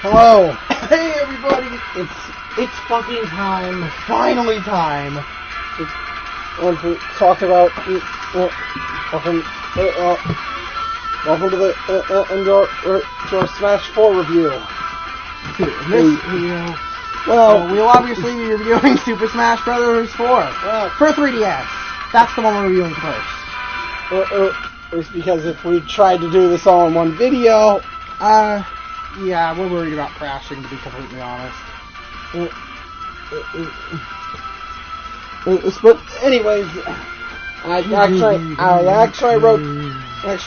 Hello. Hey everybody, it's fucking time. Finally time. To talk about welcome to the to our Smash 4 review. In this video, we'll obviously be reviewing Super Smash Bros. 4 for 3DS. That's the one we're reviewing first. It's because if we tried to do this all in one video, yeah, we're worried about crashing, to be completely honest. But anyways, I actually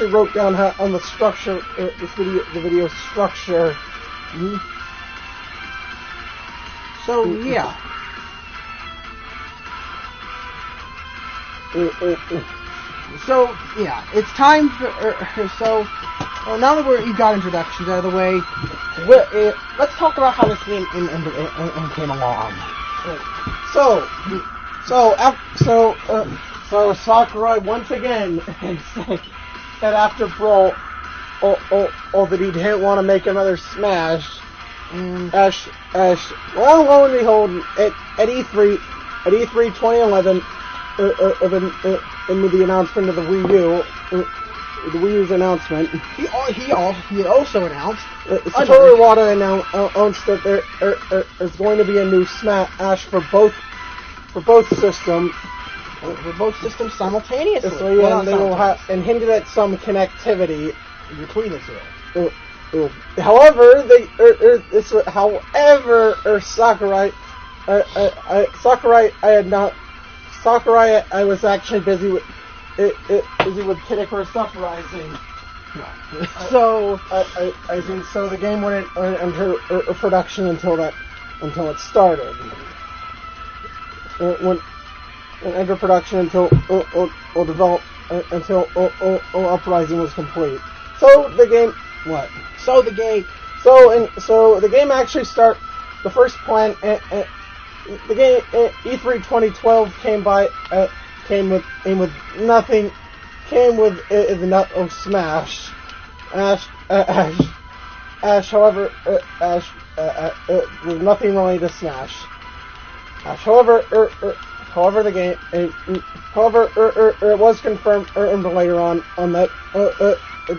wrote down on the structure, the video structure. So yeah. So yeah, it's time for now that you've got introductions out of the way, let's talk about how this game came along. So Sakurai once again said after Brawl, that he didn't want to make another Smash. Ash, well, lo and behold, at E3 2011, in the announcement of the Wii U, the Wii U's announcement, he also announced Satoru Iwata announced that there is going to be a new Smash for both systems. For both systems simultaneously. And hinted at some connectivity between the two. However, Sakurai, I was actually busy with Kid Icarus Uprising. So the game went into production until it started. It went into production until Uprising was complete. So the game actually start. The first plan, the game E3 2012 came with nothing. Came with the Smash. Ash. However, with nothing related to Smash. However, the game. It was confirmed later on that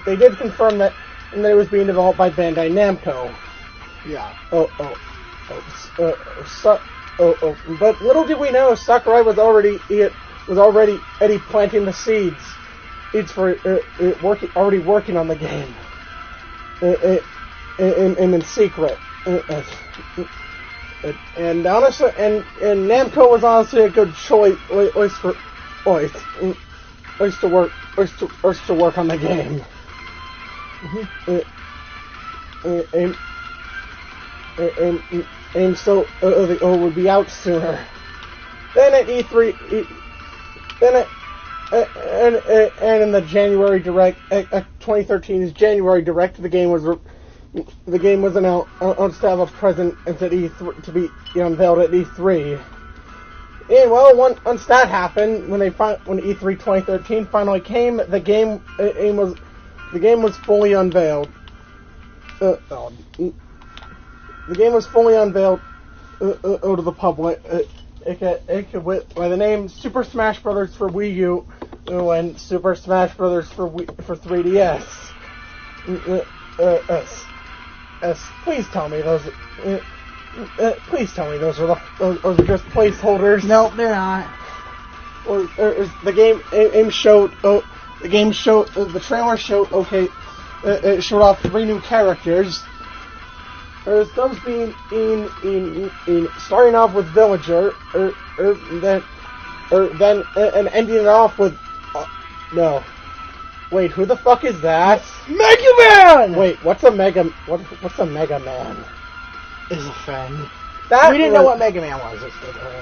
they did confirm that it was being developed by Bandai Namco. Yeah. But little did we know, Sakurai was already planting the seeds. For already working on the game, in secret. And honestly, and Namco was honestly a good choice to work on the game. And so it would be out sooner. Then at E3, and in the January Direct, 2013's January Direct, the game was announced to have a present at E3 to be unveiled at E3. And well, once that happened, when E3 2013 finally came, the game was fully unveiled. The game was fully unveiled to the public. By the name Super Smash Bros. For Wii U and Super Smash Bros. For 3DS. Please tell me those. Those are just placeholders. No, they're not. Or the game showed. The trailer showed. Okay, it showed off 3 new characters. Those being in starting off with Villager, then ending it off with no. Wait, who the fuck is that? Mega Man. Wait, what's a Mega Man? Is a fan. We didn't know what Mega Man was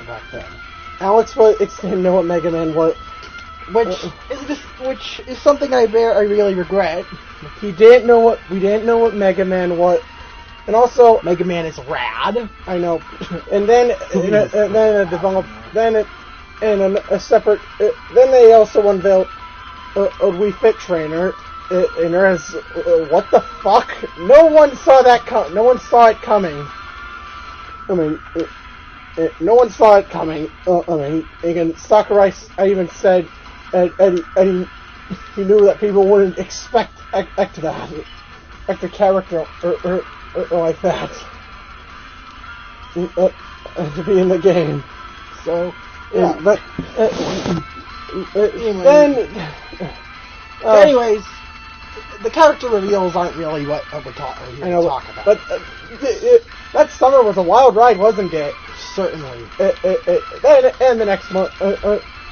back then. Alex didn't know what Mega Man was, which is something I really regret. We didn't know what Mega Man was. And also, Mega Man is rad. I know. And then, then they also unveiled a Wii Fit Trainer. and there's what the fuck? No one saw that no one saw it coming. I mean, no one saw it coming. I mean, again, Sakurai, I even said, and he knew that people wouldn't expect that, the character or like that to be in the game. So, yeah. But anyways, the character reveals aren't really what we're talking about. But that summer was a wild ride, wasn't it? Certainly. Then the next month,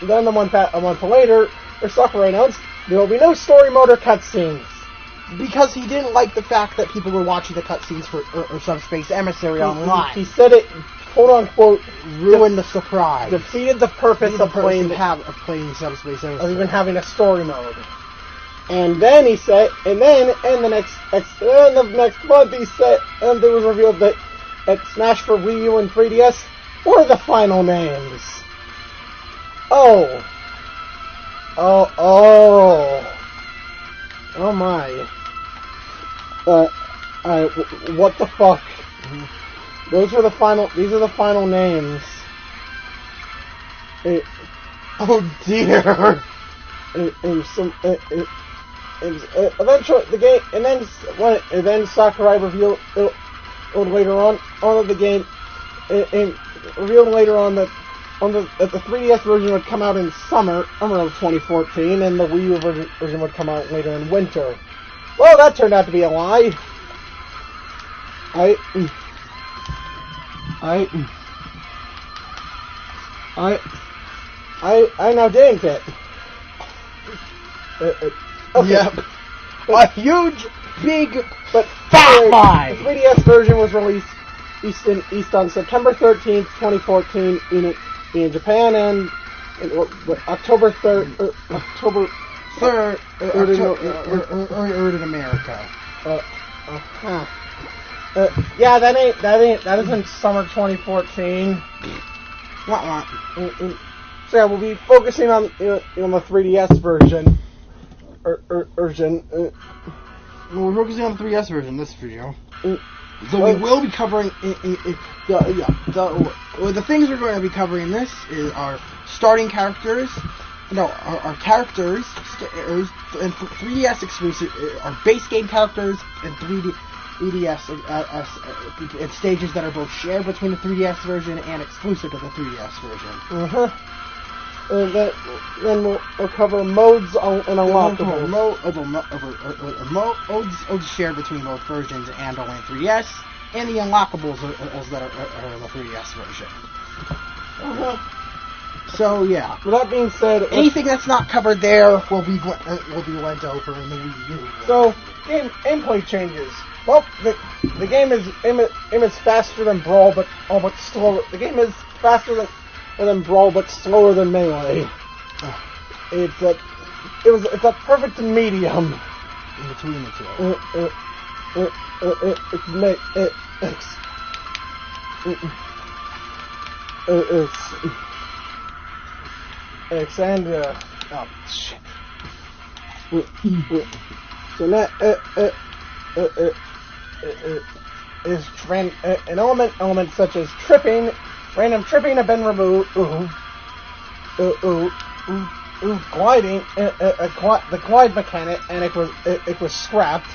then a month later, Sakurai announced there will be no story mode or cutscenes. Because he didn't like the fact that people were watching the cutscenes for Subspace Emissary online. He said it, quote unquote, ruined the surprise. Defeated the purpose of playing Subspace Emissary. Of even having a story mode. And then he said, and the next month he said, and it was revealed that Smash for Wii U and 3DS were the final names. Oh my. What the fuck? Mm-hmm. These are the final names. Oh dear. Eventually the game, and then Sakurai revealed later on of the game, and revealed later on that that the 3DS version would come out in summer of 2014, and the Wii U version would come out later in winter. Well, that turned out to be a lie. I now didn't it. Okay. Yep. A huge, big, but fat lie. The 3DS version was released east on September 13th, 2014 in Japan, and October 3rd, October 3rd, in America. Yeah, that isn't summer 2014. So yeah, we'll be focusing on the 3DS version. We're focusing on the 3DS version this video. So we will be covering the things we're going to be covering in this is our starting characters. Our characters and 3DS exclusive, our base game characters and 3DS and stages that are both shared between the 3DS version and exclusive to the 3DS version. Then we'll cover modes and unlockables. Modes shared between both versions and only 3DS, and the unlockables that are in the 3DS version. So yeah. With that being said, anything that's not covered there will be went over in the Wii U. So gameplay changes. Well, the game is faster than Brawl, but slower. The game is faster than Brawl, but slower than Melee. It's a perfect medium in between the two. Oh shit. So now an element such as random tripping have been removed. Gliding, the glide mechanic, and it was scrapped.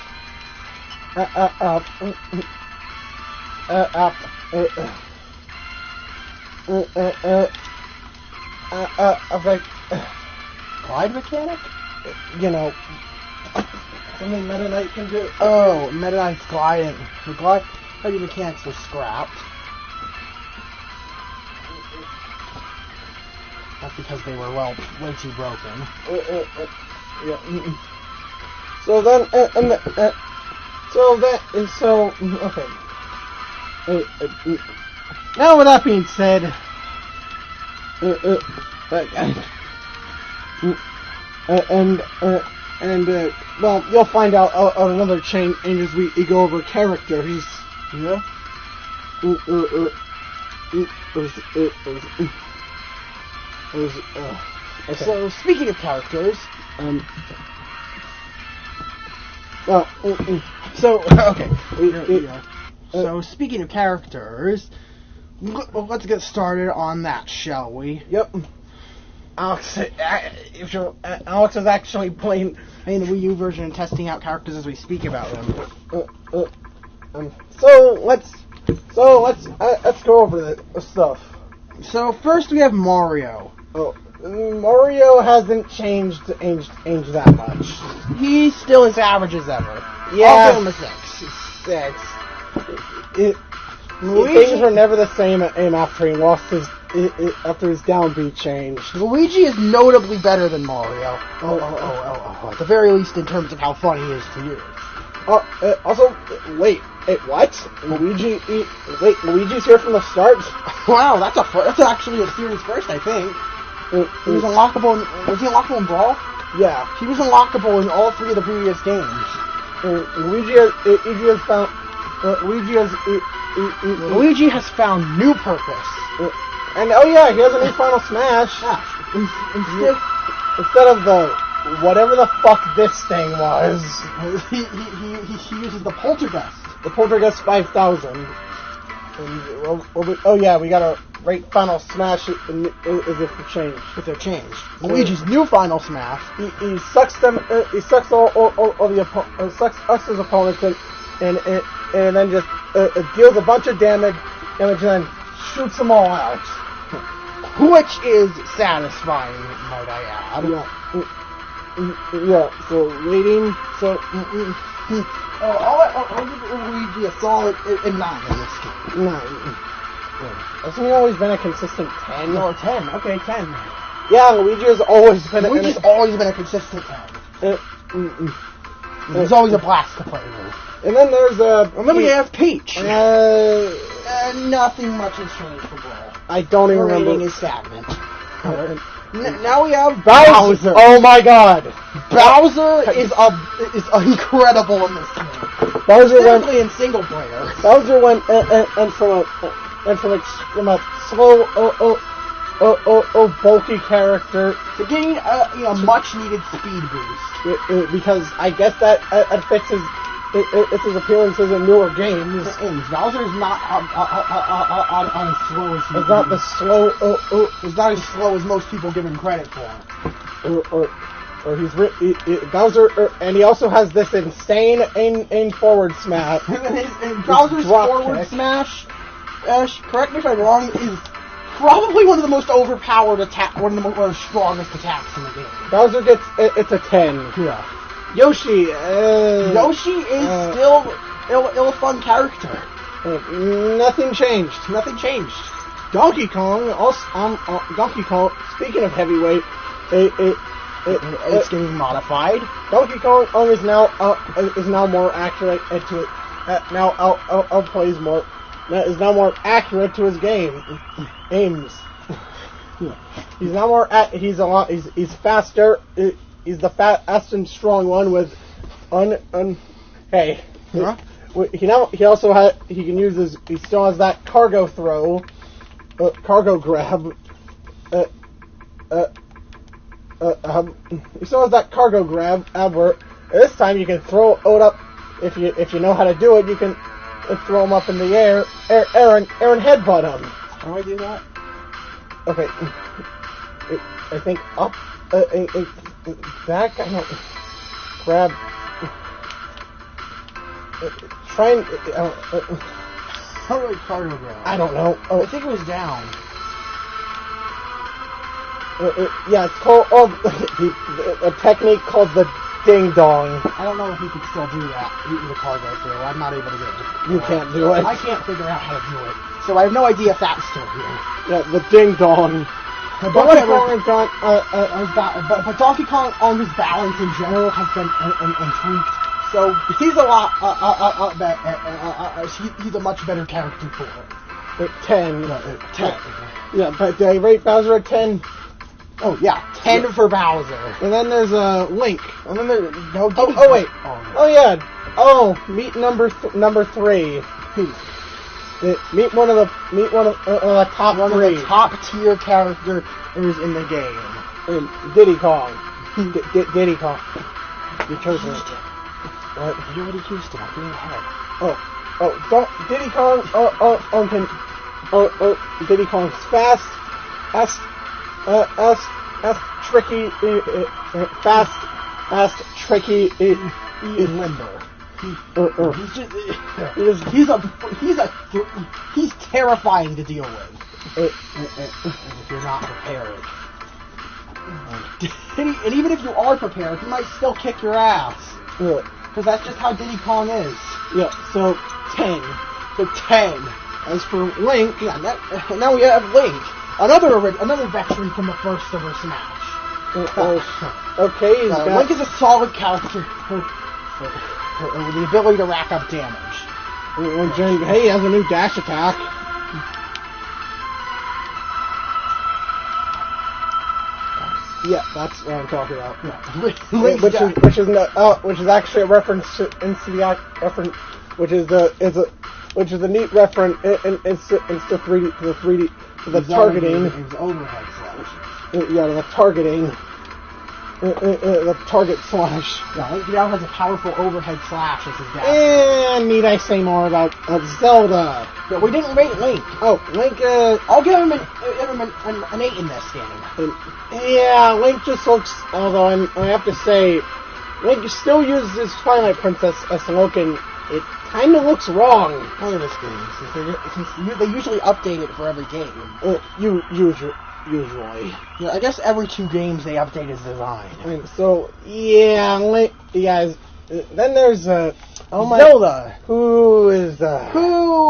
Glide mechanic? Something Meta Knight can do. Oh, Meta Knight's gliding. The gliding mechanics were scrapped. That's because they were way too broken. Yeah. So okay. Now, with that being said, well, you'll find out another change as we go over characters. Yeah. Okay. So, speaking of characters, Well, So, okay. So, speaking of characters, let's get started on that, shall we? Yep. Alex is actually playing In the Wii U version and testing out characters as we speak about them. So let's go over the stuff. So, first we have Mario. Oh, Mario hasn't changed that much. He's still as average as ever. Yeah. I'll give him a 6. Things were never the same after he lost after his downbeat changed. Luigi is notably better than Mario. At the very least, in terms of how fun he is to use. Also, wait, what? Luigi's here from the start? Wow, that's actually a series first, I think. He was unlockable. Was he unlockable in Brawl? Yeah. He was unlockable in all 3 of the previous games. Luigi has found new purpose. And oh yeah, he has a new Final Smash. Instead of the whatever the fuck this thing was. He uses the Poltergeist. The Poltergeist 5000. And, oh yeah, we gotta rate Final Smash as if it changed. If they're changed. Luigi's new Final Smash. He sucks them. He sucks all the sucks his opponents and then just deals a bunch of damage and then shoots them all out. Which is satisfying, might I add. Yeah. So rating. So. I'll give Luigi a solid 9 in this game. 9. Hasn't he always been a consistent 10? No, 10. Okay, 10. Yeah, Luigi has always been. always been a consistent 10. He's always a blast to play with. And then there's and then we have Peach. Nothing much has changed for Brawl. I don't even remember. Rating is stagnant. Now we have Bowser. Oh my God, Bowser is incredible in this game. Bowser went in single player. Bowser went and from a slow bulky character to getting a much needed speed boost. Because I guess that fits his appearances in newer games. Bowser is not on as slow as it's not the slow. It's not as slow as most people give him credit for. Or he's Bowser, and he also has this insane in forward smash. and Bowser's forward smash, correct me if I'm wrong, is probably one of the most overpowered one of the strongest attacks in the game. Bowser gets it's a 10. Yeah. Yoshi is still a fun character. Nothing changed. Nothing changed. Donkey Kong Speaking of heavyweight, it's getting modified. Donkey Kong is now more accurate to it. Outplays more. Is now more accurate to his aims. He's now more. He's faster. He's the fast and strong one with Hey. Huh? He also he can use his. He still has that cargo throw, cargo grab. He still has that cargo grab. Where this time you can throw it up if you know how to do it. You can throw him up in the air and headbutt him. How do I do that? Okay. I think up. Back. I don't grab. Try and. How do I cargo grab? I don't know. I think it was down. Yeah, it's called a technique called the ding dong. I don't know if you could still do that. The cargo throw. I'm not able to get it. You can't do it. I can't figure out how to do it. So I have no idea if that's still here. Yeah, the ding dong. But Donkey Kong's balance in general has been tweaked. So he's a lot he's a much better character for it. 10. 10. Yeah, but I rate Bowser at 10. Oh yeah, 10 for Bowser. And then there's Link. And then wait. Meet number 3. Meet one of the top 3. One of the top tier characters in the game. Diddy Kong. Diddy Kong. You chose it. You already used it. I'm getting ahead. Diddy Kong, Diddy Kong's fast, tricky, tricky, and limber. He's terrifying to deal with. If you're not prepared. And even if you are prepared, he might still kick your ass. Because that's just how Diddy Kong is. Yeah, so 10. So 10. As for Link, now we have Link. Another veteran from the first Silver Smash. Okay, Link is a solid character with the ability to rack up damage. Hey, he has a new dash attack. Yeah, that's what I'm talking about. Yeah. Which is actually a reference to which is a neat reference to 3D to the targeting. It's overhead slash. Yeah, to the targeting. The target slash. Yeah, Link now has a powerful overhead slash as his dash. And need I say more about Zelda? Yeah, we didn't rate Link. Oh, Link. I'll give him an 8 in this game. Yeah, Link just looks. Although I have to say, Link still uses his Twilight Princess as look, and it kind of looks wrong. Look at this game. They usually update it for every game. Usually. Yeah, I guess every 2 games they update his design. So yeah, Link. Yeah. Then there's Zelda, who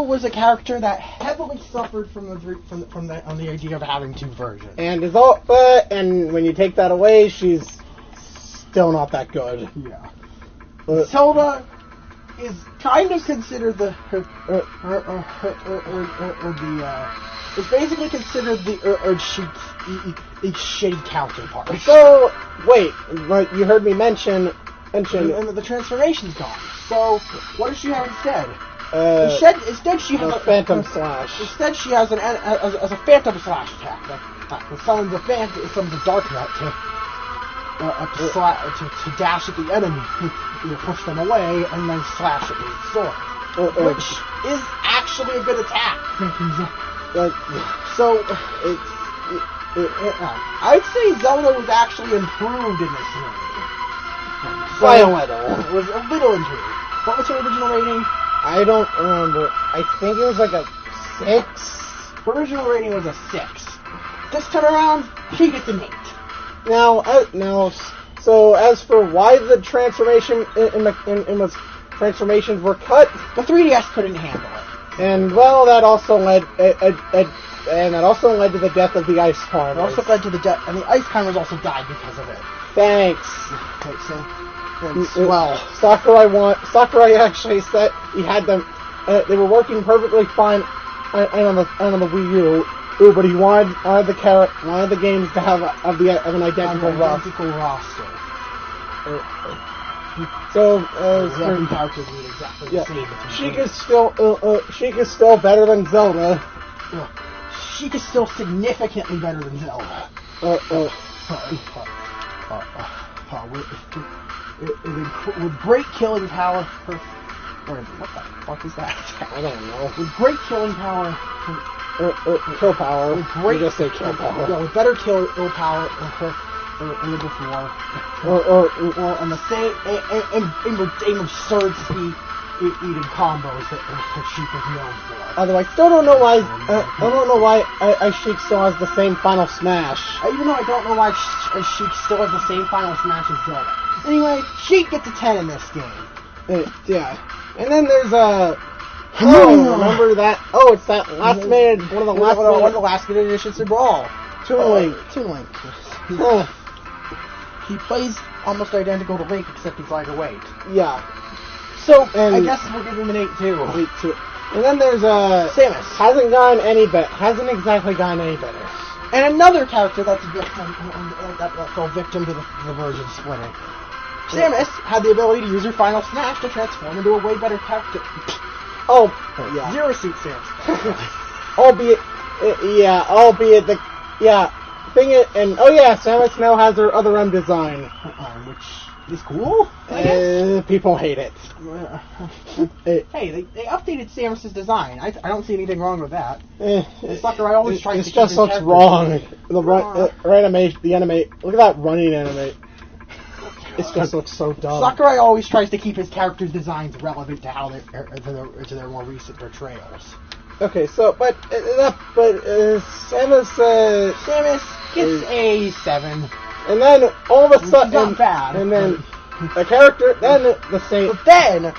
was a character that heavily suffered from the idea of having 2 versions. And and when you take that away, she's still not that good. Yeah. Zelda is kind of considered it's basically considered the shitty counterpart. So wait, but you heard me mention. And the transformation's gone. So, what does she have instead? Instead, she has a Phantom Slash. Instead, she has a Phantom Slash attack. That summons the Dark Knight to dash at the enemy, push them away, and then slash it with his sword, which is actually a good attack. So, I'd say Zelda was actually improved in this game. By a little. It was a little improved. What was her original rating? I don't remember. I think it was like a 6. Her original rating was a 6. This time around, she gets an 8. So as for why the transformations were cut, the 3DS couldn't handle it. And well, that also led to the death of the Ice Climbers. It also led to the death, and the Ice Climbers also died because of it. Thanks. Okay, so well, Sakurai actually said he had them. They were working perfectly fine on the Wii U. But he wanted the games to have an identical roster. So every character is exactly the same. Sheik is still better than Zelda. Sheik is still significantly better than Zelda. With great killing power. What the fuck is that? I don't know. With great killing power. Kill power. With great, just say kill power. Yeah, with better kill power than before. And the same and absurd speed eating combos that Sheik is known for. Although I still don't know why. Sheik still has the same Final Smash. Even though I don't know why Sheik still has the same Final Smash as Zelda. Anyway, Sheik gets a 10 in this game. Yeah. And then there's remember that? Oh, it's that one of the last minute additions to Brawl. Dueling. He plays almost identical to Link, except he's lighter weight. Yeah. So I guess we'll give him an 8 too. And then there's Samus. Hasn't exactly gone any better. And another character that's fell victim to the version splitting. Samus had the ability to use her Final Smash to transform into a way better character. Oh, yeah. Zero Suit Samus. Samus now has her other M design. It's cool, I guess. People hate it. Hey, they updated Samus's design. I don't see anything wrong with that. Sakurai always tries It to keep just his looks character. wrong. The anime. Look at that running anime. It just looks so dumb. Sakurai always tries to keep his characters' designs relevant to how to their more recent portrayals. Okay, so Samus Samus gets a 7. and then all of a sudden, not bad. and then the character, then the same. But then,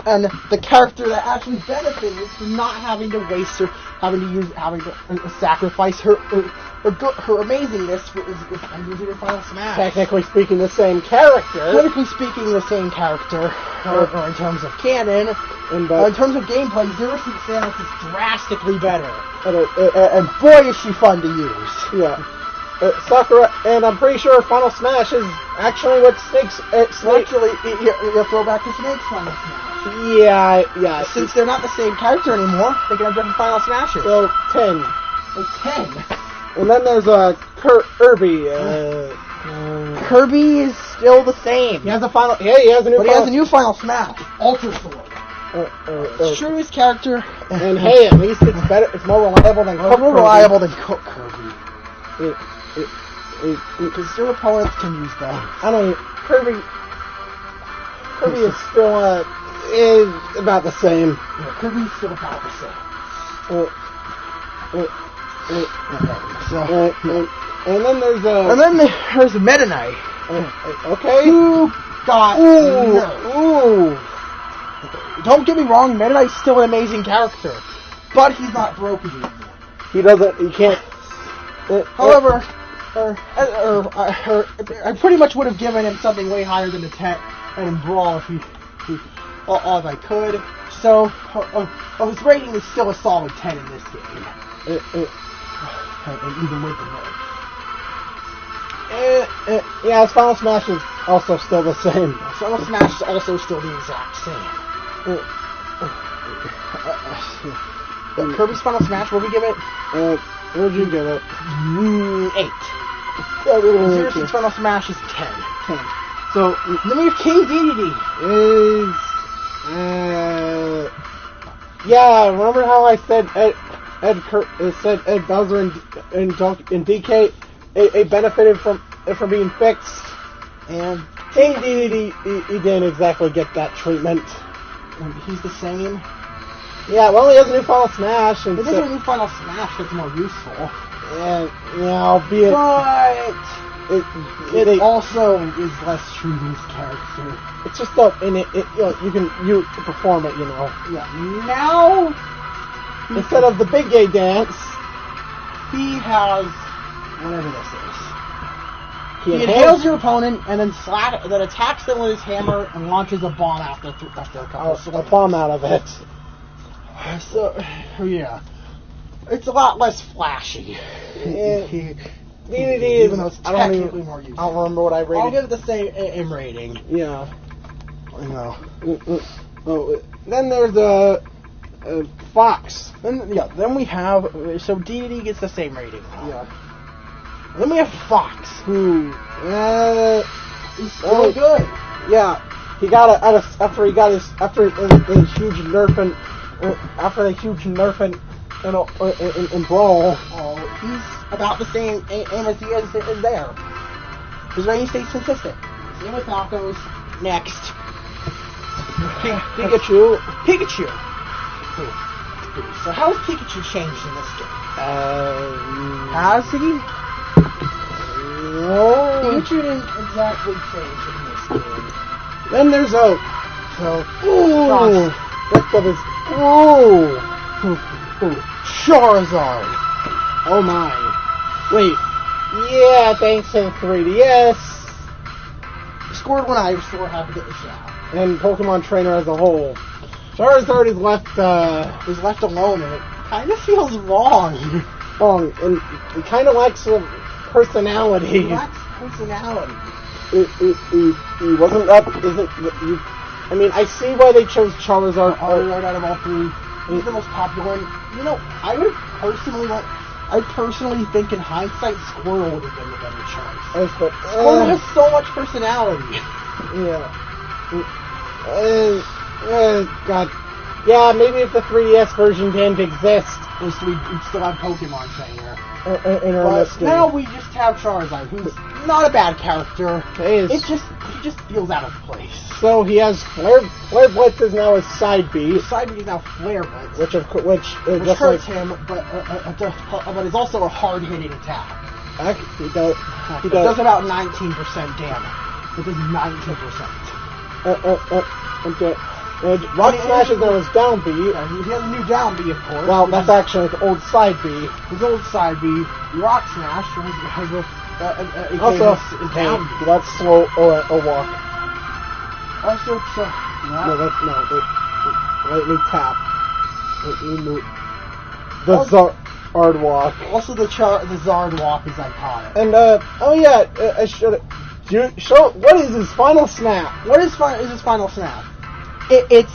and the character that actually benefited from not having to waste her, having to sacrifice her amazingness and using her final smash. Technically speaking, the same character. Technically speaking, the same character, or in terms of canon, in terms of gameplay, Zero Suit Samus is drastically better. And boy, is she fun to use. Yeah. Sakura, and I'm pretty sure Final Smash is actually what Snake's... Actually, you throw back to Snake's Final Smash. Yeah. Since they're not the same character anymore, they can have different Final Smashes. So, 10. It's 10. And then there's Kirby. Kirby is still the same. He has a final... Yeah, he has a new But he has a new Final Smash. Ultra Sword. It's true to his character. And hey, at least it's better. It's more reliable than Cook more reliable than Cook Kirby. Kirby. Because your opponents can use that. I don't know. Kirby is still is about the same. Yeah, Kirby's still about the same. And then there's there's Meta Knight. Okay. Who got nerfed. Don't get me wrong, Meta Knight's still an amazing character, but he's not broken anymore. He can't. However, I pretty much would have given him something way higher than a 10 and in Brawl if I could. So, his rating is still a solid 10 in this game. And even with the nerf. Yeah, his Final Smash is also still the same. Final Smash is also still the exact same. Kirby's Final Smash, what would we give it? What would you give it? 8. Zero Suit's Final Smash is 10. So, then we have King Dedede. Yeah, remember how I said Ed Bowser and DK it benefited from being fixed? And King Dedede, he didn't exactly get that treatment. He's the same. Yeah, well, he has a new Final Smash. And it is a new Final Smash that's more useful. And, yeah, albeit... But... It also is less true to his character. It's just you can perform it, you know. Yeah. Now... Instead of the big gay dance... He has... whatever this is. He inhales your opponent and then attacks them with his hammer and launches a bomb after a couple swings. A bomb out of it. So, yeah. It's a lot less flashy. Even though it's technically more useful. I don't remember what I rated. I'll give it the same rating. Yeah. I know. Then there's Fox. Then we have... So Dedede gets the same rating. Yeah. Then we have Fox, who... He's still good. Yeah. He got after the huge nerf and... after the huge nerf in Brawl. Oh, he's about the same aim as he is there. His rating stays consistent. Same with Falco's. Next. Pikachu. So how has Pikachu changed in this game? Has he? No. Pikachu didn't exactly change in this game. Then there's Oak. So, next up is Charizard. Oh my. Wait. Yeah, thanks to the 3DS. Scored when I was so happy to get the shot. And Pokemon Trainer as a whole. Charizard is left alone, and it kind of feels wrong. And he kind of lacks personality. He lacks personality. He wasn't that. I mean, I see why they chose Charizard. Out of all three, he's the most popular. You know, I personally think in hindsight, Squirtle would have been the better choice. Squirtle has so much personality. God. Yeah, maybe if the 3DS version didn't exist. We'd still have Pokemon Trainer. But now we just have Charizard, who's not a bad character. He just feels out of place. So he has Flare Blitz is now his side B. His side B is now Flare Blitz, which hurts him, but is also a hard hitting attack. He does about 19% damage. It does 19%. Okay. Rock Smash is now his down B. Yeah, he has a new down B, of course. Well, that's actually his old side B. His old side B, Rock Smash, also his down B. Let's slow a walk. Also, let me tap. The Zard walk. Also, the Zard walk is iconic. And I should. What is his final snap? What is his final snap? It's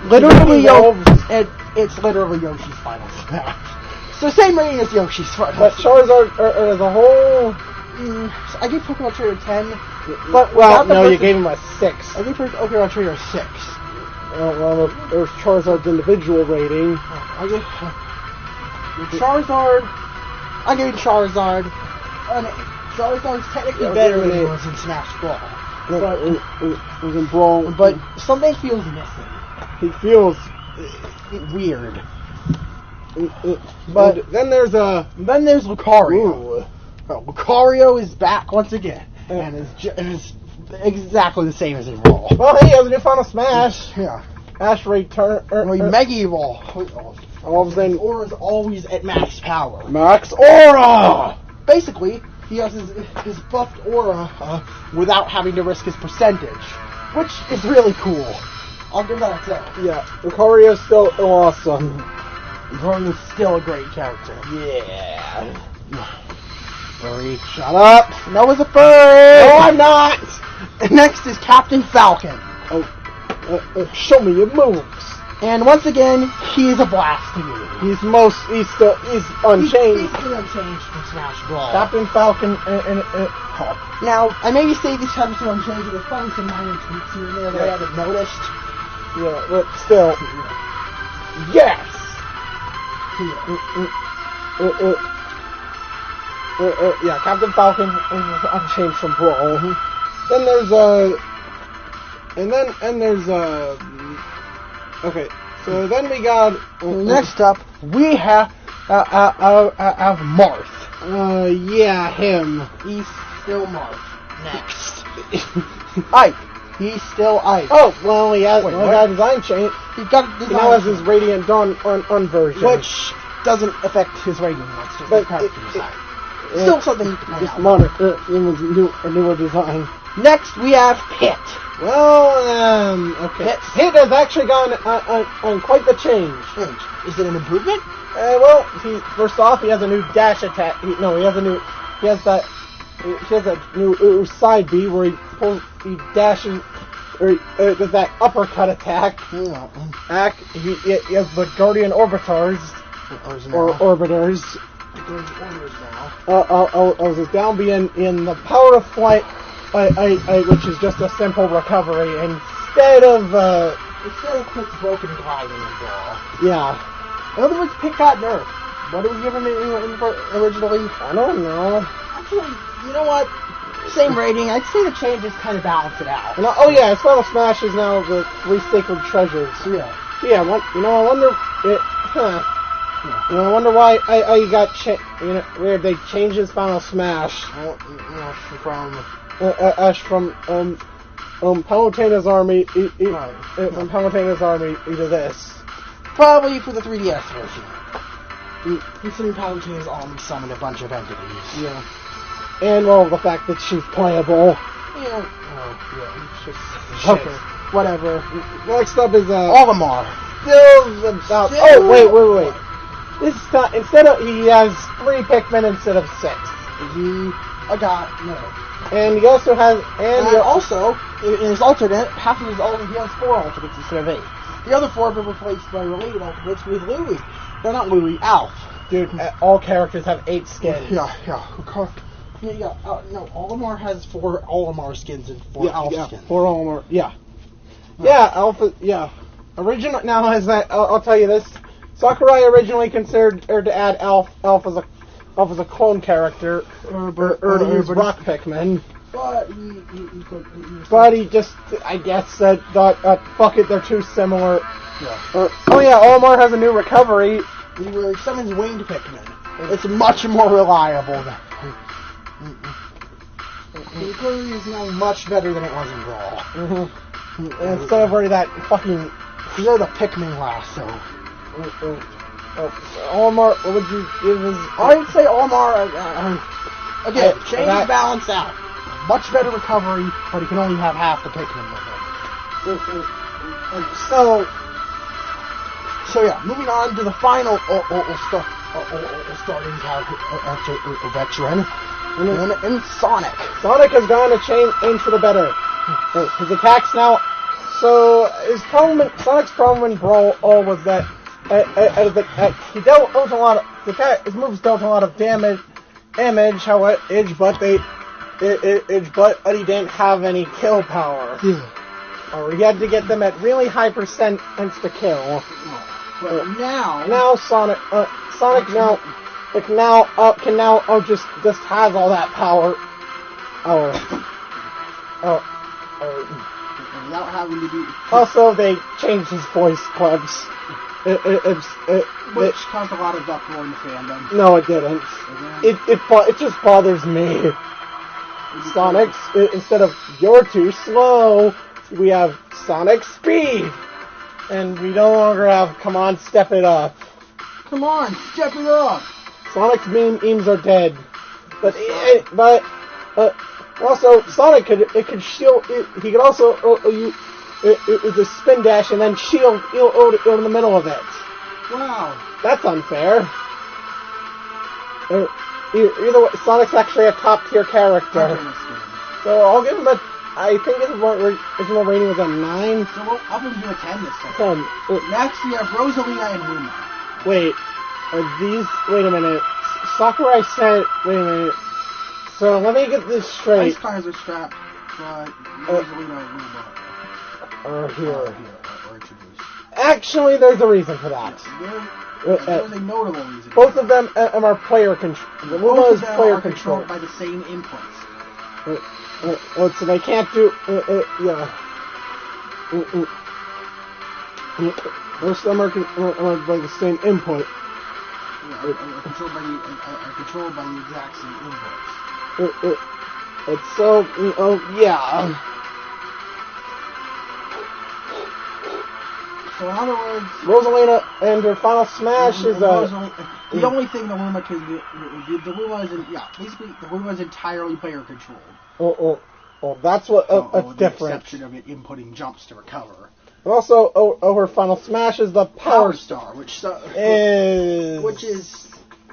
literally it's literally Yoshi's final snap. So same rating as Yoshi's final. But Charizard as a whole, I gave Pokemon Trainer 10. But you gave him a 6. I gave Pokemon Trainer 6. There's Charizard's individual rating. I gave Charizard. Charizard's technically better than it was in Smash Brawl. But it was in Brawl. But something feels missing. He feels weird. But then there's Lucario. Lucario is back once again, and is exactly the same as in Brawl. Well, he has a new Final Smash. Yeah. Ash Return. Mega Evolve. All of a sudden, Aura's always at max power. Max Aura! Basically, he has his buffed Aura without having to risk his percentage, which is really cool. I'll give that a 10. Yeah, Lucario's still awesome. Lucario's still a great character. Yeah. Furry, shut up! No, it's a furry! No, I'm not! Next is Captain Falcon. Show me your moves. And once again, he is a blast to me. He's unchanged. He's unchanged from Smash Brawl. Captain Falcon Now, I maybe say these times to unchanged, but there's probably some minor tweaks here and there that I haven't noticed. Yeah, but still. Yes! Yeah, Captain Falcon is unchanged from Brawl. Then there's okay, so then we got next up we have Marth. Yeah, him. He's still Marth. Next, Ike. He's still Ike. Oh well, he has got design change. He now has his Radiant Dawn on version, which doesn't affect his rating. It's just but character design. Still something. Just monitor. It was a newer design. Next, we have Pit. Well, okay. Pit has actually gone on quite the change. Is it an improvement? Well, first off, he has a new dash attack. He has a new side B where he dashes, or he does that uppercut attack. He has the Guardian Orbitars, or Orbiters. His down B in the Power of Flight, which is just a simple recovery instead of Quick's broken gliding in Brawl. Yeah. In other words, Pit got nerfed. What did we give him originally? I don't know. Actually, you know what? Same rating. I'd say the changes kind of balance it out. His Final Smash is now the 3 Sacred Treasures. Yeah. Yeah. I wonder why I got where they changed his Final Smash. From Palutena's army. From Palutena's army to this. Probably for the 3DS version. Considering Palutena's army summoned a bunch of entities. Yeah. And the fact that she's playable. Yeah. Okay. Whatever. Next up is Olimar. Wait. This time, he has 3 Pikmin instead of 6. He got nerfed. And he also has, in his alternate, half of his alternate, he has 4 alternates instead of 8. The other 4 have been replaced by related alternates with Louie. No, not Louie, Alf. Dude, all characters have 8 skins. Yeah. No, Olimar has 4 Olimar skins and 4 Alpha skins. 4 Olimar. Yeah. Yeah, Alpha. Yeah. Original now has that. I'll tell you this. Sakurai originally considered to add Alpha as a clone character, or to use Rock Pikmin. But he just, I guess, thought, fuck it, they're too similar. Yeah. Olimar has a new recovery. He summons Winged Pikmin. It's much more reliable. The recovery is now much better than it was in Brawl. And instead of already that fucking... They're the Pikmin lasso. Olimar, what would you give his... I'd say Olimar, again, change the balance out. Much better recovery, but he can only have half the Pikmin with him. So yeah, moving on to the final starting character, veteran, and Sonic. Sonic has gone to change for the better. His attacks now... So, Sonic's problem in Brawl was that he dealt with a lot of... His moves dealt a lot of damage, but he didn't have any kill power. Yeah. Or he had to get them at really high percents to kill. But now Sonic just has all that power. Without having to do... Also, they changed his voice clips. Which caused a lot of uproar in the fandom. No, it didn't. It just bothers me. Sonic, instead of "you're too slow," we have Sonic Speed. And we no longer have "come on, step it up." Come on, step it up! Sonic's memes are dead. But also, Sonic could shield. He could also use a spin dash and then shield in the middle of it. Wow, that's unfair. Either way, Sonic's actually a top tier character. So I'll give him a. I think his original rating was a 9. So I'll give him a 10 this time. 10. Next we have Rosalina and Luma. Wait, are these? Wait a minute. Sakurai said. Wait a minute. So let me get this straight. Ice cars are strapped, but Rosalina and Luma are here. Are introduced. Actually, there's a reason for that. There's a notable reason. Both of them are player control. Luma is player controlled by the same inputs. So they can't do. Most of them are by the same input. Are controlled by the exact same inputs. It's so, yeah. So in other words, Rosalina and her final smash is the only thing the Luma can do. The Luma is basically the Luma is entirely player controlled. That's what that's different. With the exception of it inputting jumps to recover. And also, her final smash is the Power Star, which is.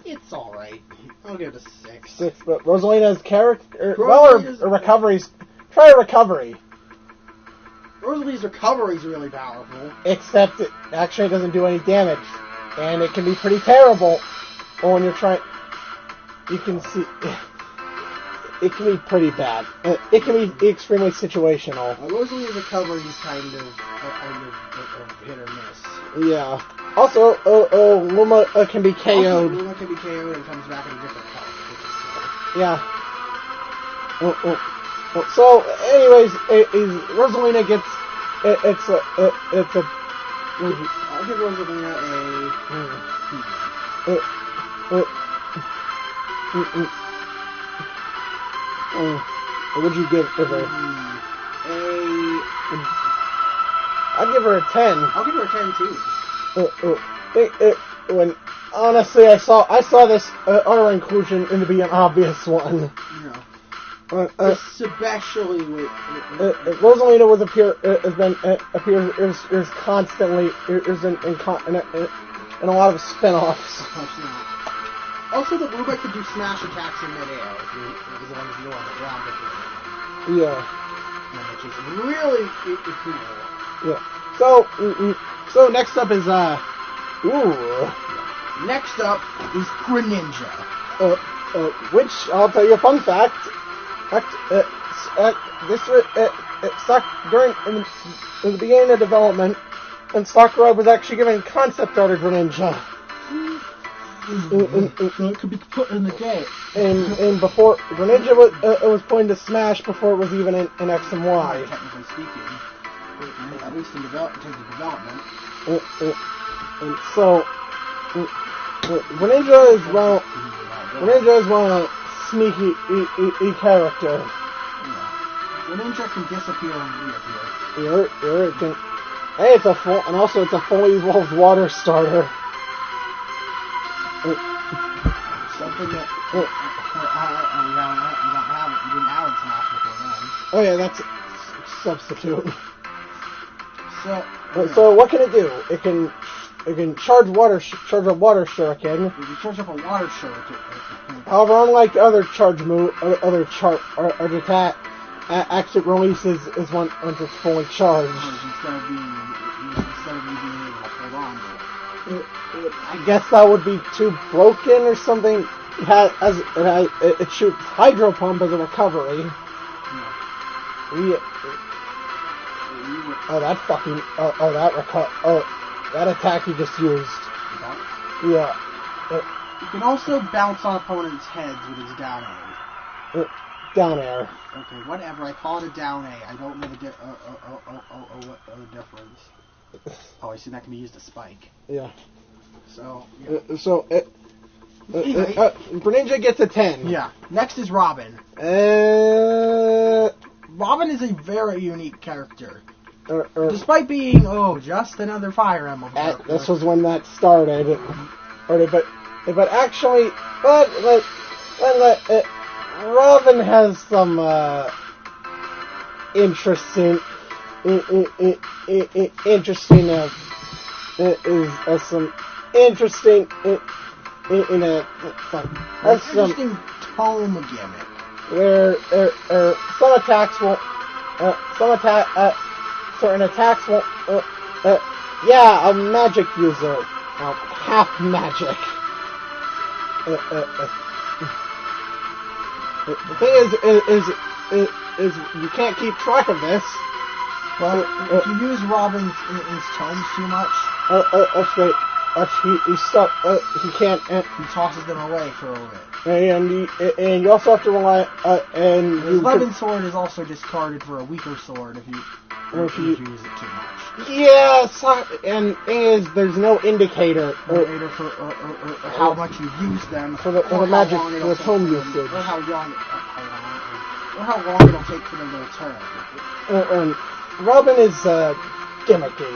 It's alright. I'll give it a 6. 6, but Rosalina's character... her recoveries... Try a recovery. Rosalina's recovery is really powerful. Except it actually doesn't do any damage. And it can be pretty terrible when you're trying... You can see... It can be pretty bad. It can be extremely situational. Rosalina's recovery is kind of hit or miss. Yeah. Also, Luma can be KO'd. Also, Luma can be KO'd and comes back in a different color, which is cool. Yeah. So, anyways, Rosalina gets... It's a... I'll give Rosalina what would you give her? I'd give her a 10. I'll give her a 10 too. When honestly, I saw this other inclusion to be an obvious one. Yeah. Especially with Rosalina appears constantly in a lot of spin-offs. Also, the Luma can do smash attacks in midair as long as you're on the ground. Yeah. Which is really cool. Yeah. So next up is Next up is Greninja. which I'll tell you a fun fact. This during in the beginning of development, and Sakurai was actually given concept art of Greninja. So it could be put in the game. And before Greninja was put into Smash before it was even in X and Y. Technically speaking, at least in terms of development. And so Greninja is one of sneaky character. Yeah. Greninja can disappear and reappear. It's a fully evolved water starter. Something that we didn't have in Smash before then. Oh yeah, that's substitute. So what can it do? It can charge a water shuriken. You can charge up a water shuriken. However, unlike other attack, exit releases is once it's fully charged. Instead of you being able to hold on to it. I guess that would be too broken or something. It shoots Hydro Pump as a recovery. Yeah. That attack you just used. Yeah. You can also bounce on opponents' heads with his down air. Down air. Okay, whatever. I call it a down A. I don't know the difference. Oh, I see that can be used as spike. Yeah. So. Yeah. Greninja gets a 10. Yeah. Next is Robin. Robin is a very unique character. Despite being, just another Fire Emblem character. This was when that started. But actually, Robin has some interesting tome gimmick where certain attacks won't. A magic user, half magic. The thing is you can't keep track of this. Well, if you use Robin's his tomes too much, he can't. He tosses them away for a little bit. And you also have to rely. His weapon sword is also discarded for a weaker sword if you use it too much. Yeah, and thing is, there's no indicator for how much you use them, for the magic, for the tome usage, or how long it'll take for them to return. Robin is gimmicky.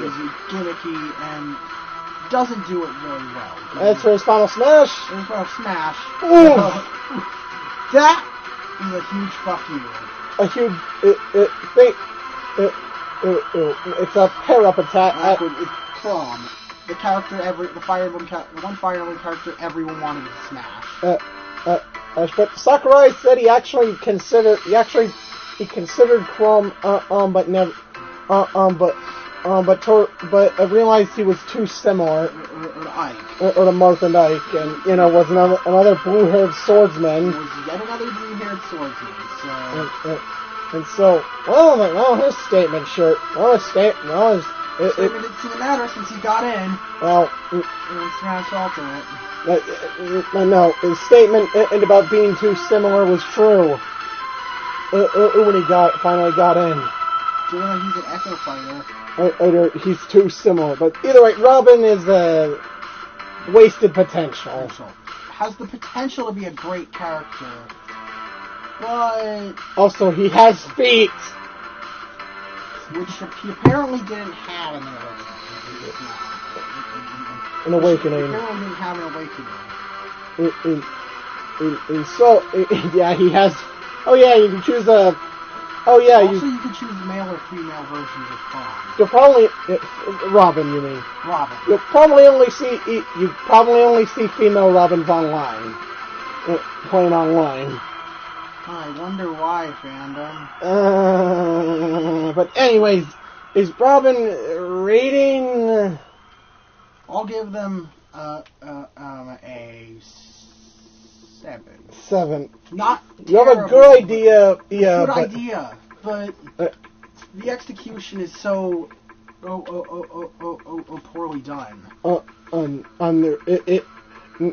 And doesn't do it very well. As for his final smash, that is a huge fuck you. A huge it's a pair-up attack. It's Crom, the character the one Fire Emblem character everyone wanted to smash. But Sakurai said he considered Crom, but realized he was too similar. Or to Marth and Ike, and was another blue-haired swordsman. Was yet another blue-haired swordsman. So, his statement sure. His statement didn't seem to matter since he got in. Well, in Smash Ultimate. No, his statement about being too similar was true. When he finally got in. Dueling, he's an Echo Fighter. He's too similar, but either way, Robin is a wasted potential. Has the potential to be a great character, but also he has feet, which he apparently didn't have in the Awakening. He apparently didn't have an Awakening. So he has. Oh yeah, you can choose a. Oh yeah, also you can choose male or female versions of Crom. You'll probably Robin. You mean Robin? You'll probably only see female Robins online, playing online. I wonder why, fandom. But anyways, is Robin rating? I'll give them a 7. Not You have a terrible, good idea, yeah. Good but, idea, but the execution is so poorly done.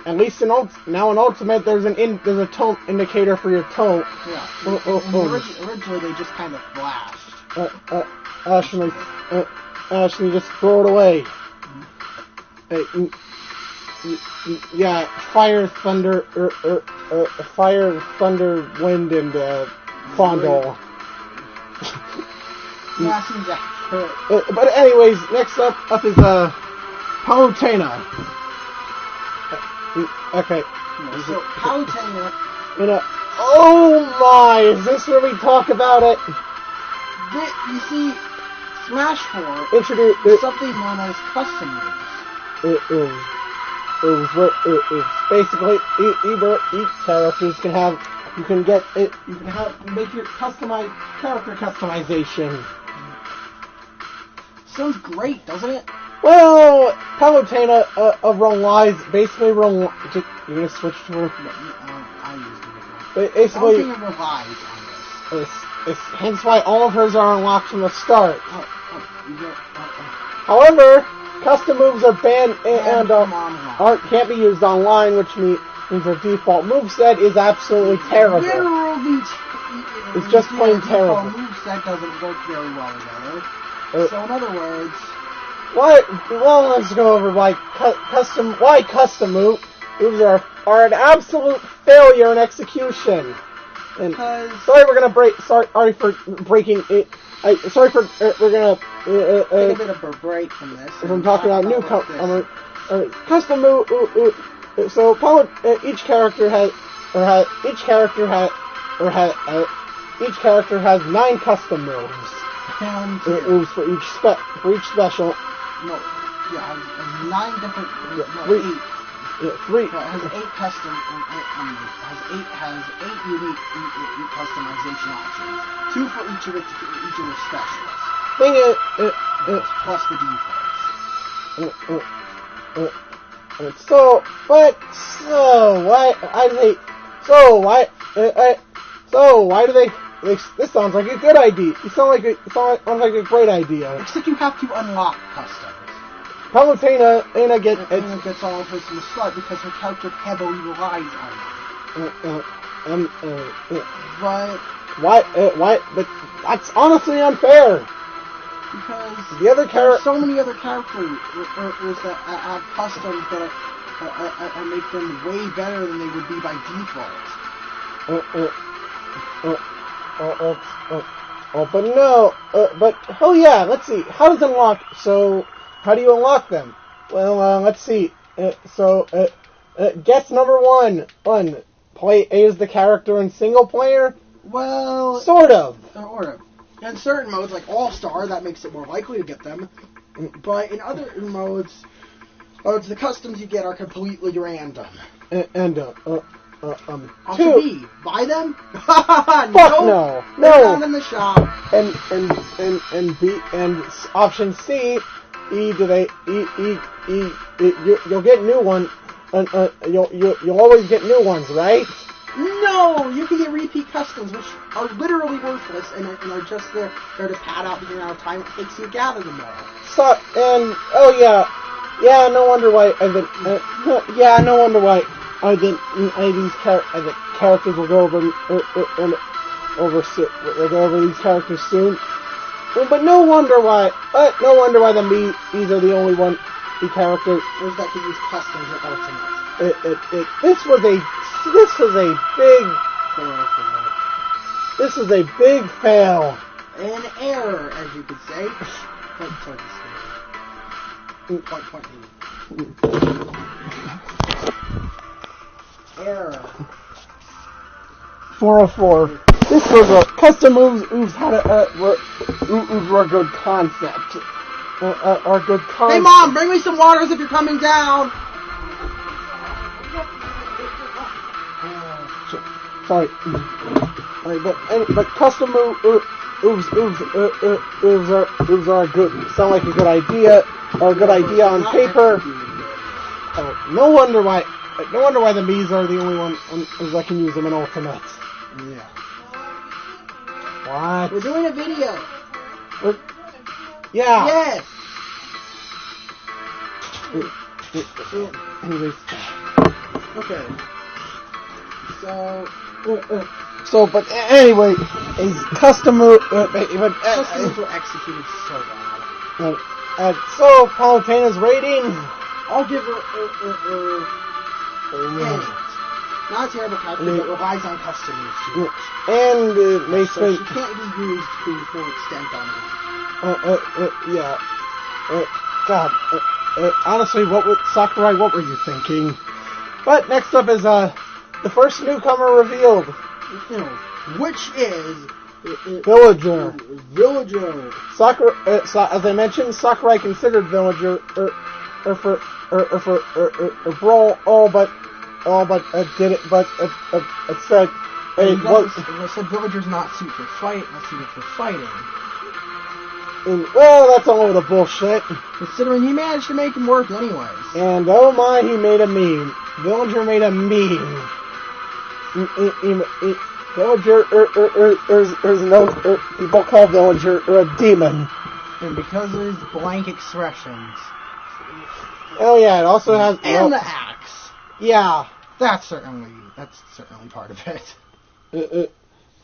At least in Ultimate, there's a tone indicator for your tone. Yeah. Originally, they just kind of flashed. Ashley, just throw it away. Yeah, fire, thunder, wind, and Fondle. Yeah, seems accurate. But anyways, next up is Palutena. Okay. So Palutena. Oh my! Is this where we talk about it? You see, Smash 4 introduce something known as custom moves. Basically each characters can have. You can make your character customization. Sounds great, doesn't it? Well, Palutena relies basically. You're gonna switch to her. I used it. Basically, I don't think it relies on this. Hence why all of hers are unlocked from the start. Oh. However, custom moves are banned and can't be used online, which means the default moveset is absolutely terrible. Literally, it's just plain terrible. The default moveset doesn't work very well together. So in other words, let's go over why custom moves are an absolute failure in execution. And sorry for breaking it. We're gonna take a bit of a break from this. I'm talking about custom move. So each character has 9 custom moves. Moves for each special. No, yeah, has 9 different. No, 8. Yeah, 3. So it has 8 custom. Has 8 unique customization options. 2 for each of its specials. Thing is, plus the defaults. Why do they? This sounds like a good idea. It sounds like a great idea. Except you have to unlock customs. Palutena gets all of hers from the start because her character heavily relies on them. But why? But that's honestly unfair. Because the other so many other characters that have customs that make them way better than they would be by default. Let's see. How does it unlock? So, how do you unlock them? Well, let's see. Guess number 1. Play as the character in single player. Well, sort of. In certain modes, like All-Star, that makes it more likely to get them. But in other modes, the customs you get are completely random. Option B, buy them? Fuck no. They're found in the shop. And B and option C, you'll get new ones. You'll always get new ones, right? No, you can get repeat customs, which are literally worthless and are just there to pad out the amount of time it takes you to gather them all. No wonder why. No wonder why. These characters will go over these characters soon. But no wonder why. These are the only the characters that can use customs or ultimates. This was a big fail. An error, as you could say. Point. Error. 404. This was a custom moves. Were a good concept. Hey, Mom, bring me some waters if you're coming down. Sorry, but custom moves are good. Sound like a good idea, or a good idea on paper. No wonder why. No wonder why the Mii's are the only one that can use them in Ultimate. Yeah. What? We're doing a video. Yeah. Yes. Anyways. Okay. But anyway, a customer. Customers were executed so bad. So Palutena's rating. I'll give her an 8. Not a terrible character, but relies on customers too much. And so she can't be used to full extent on it. Yeah. God. Honestly, Sakurai, what were you thinking? But next up is the first newcomer revealed. Which is Villager. Sakurai. As I mentioned, Sakurai considered Villager for Brawl did it, but it said said Villager's not suited for fighting. Well, that's all the bullshit. Considering he managed to make him work anyways. And oh my, he made a meme. Villager made a meme. Villager people call Villager a demon. And because of his blank expressions. Oh yeah, it also has the axe. Yeah. That's certainly part of it.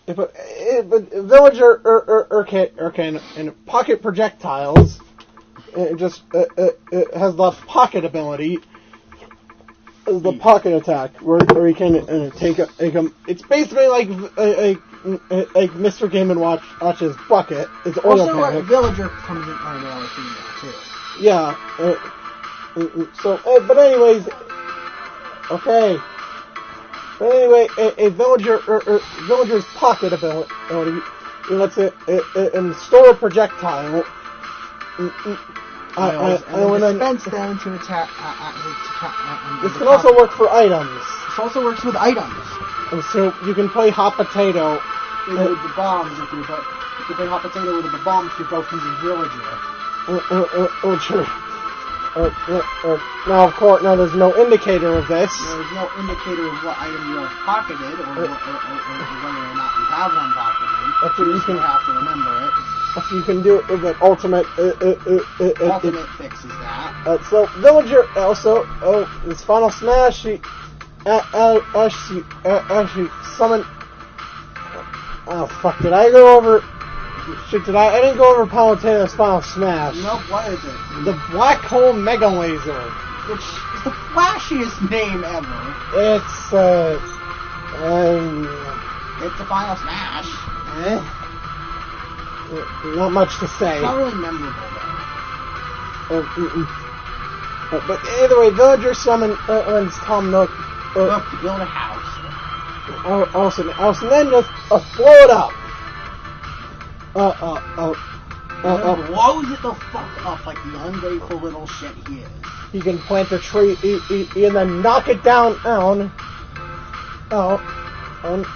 But Villager and pocket projectiles. It just it has the pocket ability. The pocket attack, where he can take a. It's basically like Mr. Game & Watch's bucket. It's oil also, panic. Villager comes in primarily female too. Yeah. But anyways, okay. But anyway, a Villager's pocket ability lets it store a projectile. And dispense them to attack. This can also work for items. This also works with items. So you can play hot potato with the bombs. You can play hot potato with the bombs if you're both using Villager. Now, of course, there's no indicator of this. There's no indicator of what item you have pocketed, or whether or not you have one pocketed. That's what you can have to remember it. So you can do it with an ultimate. Ultimate fixes that. So Villager also, his final smash. She summoned. Oh fuck! Did I go over? Shit! I didn't go over Palutena's final smash. Nope. What is it? The Black Hole Mega Laser. Which is the flashiest name ever. It's It's the final smash. Not much to say. It's not really memorable, though. But either way, Villager summons Tom Nook to build a house. Also, and then just blow it up. Blows it the fuck up like the ungrateful little shit he is. He can plant a tree and then knock it down.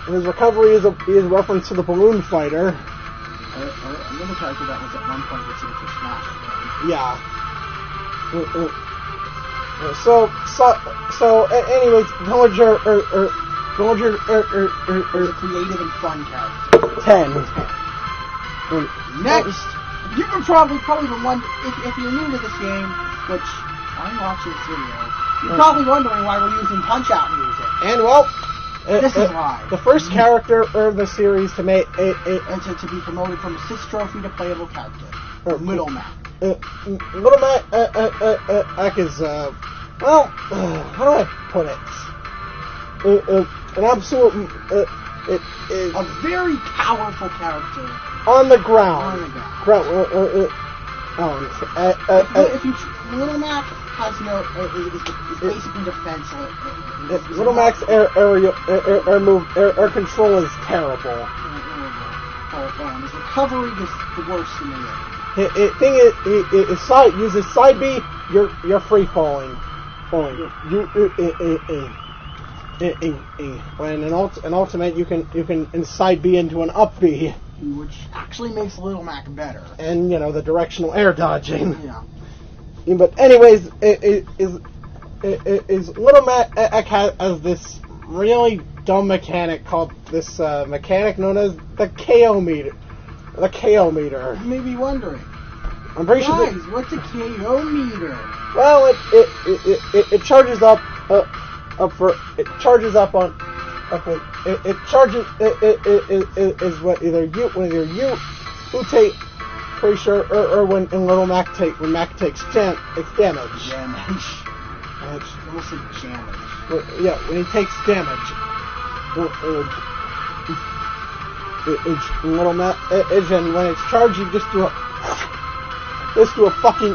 His recovery is a reference to the balloon fighter. Another character that was at one point considered for Smash. Yeah. Anyways, Villager is a creative and fun character. 10. Next, you can probably the one if you're new to this game, which I'm watching this video, you're probably wondering why we're using Punch-Out music. And well. This is why. The first character of the series to make to be promoted from assist trophy to playable character. Little Mac. Little Mac is how do I put it? An absolute it is a very powerful character on the ground. Little Mac has is basically defenseless. Little Mac's air control is terrible. His recovery is the worst in the game. Thing uses side B, you're free falling. When an ultimate, you can inside B into an up B, which actually makes Little Mac better. And the directional air dodging. Yeah. But anyways, is Little Mac has this really dumb mechanic called this mechanic known as the KO meter. The KO meter. You may be wondering. I'm pretty Guys, sure. what's a KO meter? Well, it charges up for it charges up on it charges is what either you take pretty sure or when Little Mac takes damage. Damage. I almost said damage. Yeah, when he takes damage. Little Mac and when it's charged, you just do a fucking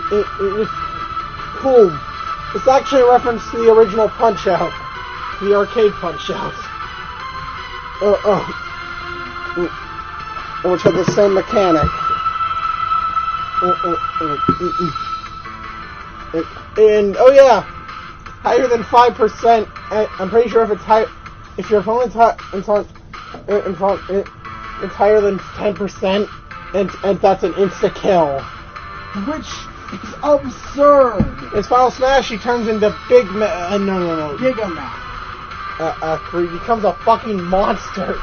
boom. It's actually a reference to the original Punch Out, the arcade Punch Out. Which had the same mechanic. And oh yeah, higher than 5%. I'm pretty sure if it's high, if your opponent's it's higher than 10%, and that's an insta kill. Which is absurd. In Final Smash, he turns into Big no. Giga Mac. He becomes a fucking monster.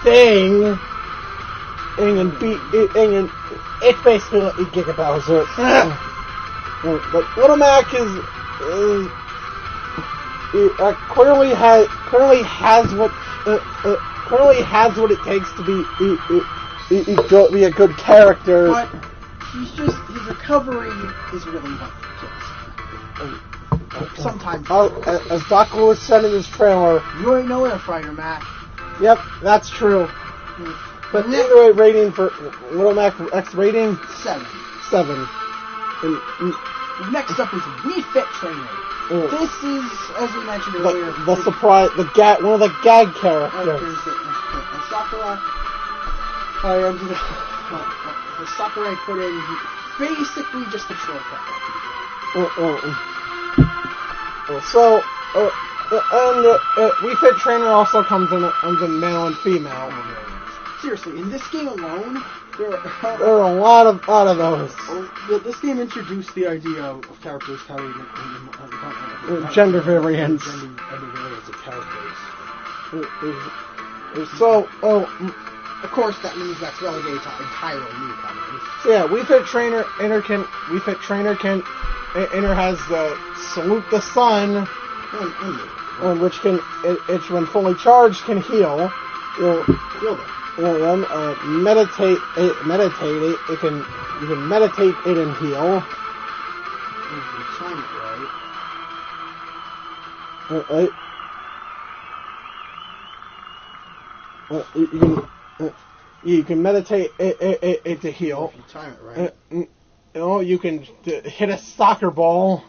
Thing. And it's basically like Giga Bowser. But Little Mac clearly has what it takes to be a good character. But his recovery is really what kills him. Sometimes. As Doc Lewis said in his trailer, you ain't no air fighter, Mac. Yep, that's true. But anyway, rating for Little Mac X rating 7. And next up is Wii Fit Trainer. This is, as we mentioned earlier, the surprise, one of the gag characters. Sakurai. Sakurai put in basically just a shortcut. So, and Wii Fit Trainer also comes in male and female. Seriously, in this game alone, there are a lot of those. This game introduced the idea of characters having gender variants. Gender variants of characters. So, of course, that means that's relegated to entirely newcomers. So yeah, Wii Fit Trainer has Salute the Sun, which when fully charged can heal. Heal them. Meditate it. You can meditate it and heal. If you time it right. You can meditate it to heal. If you time it right. You can hit a soccer ball.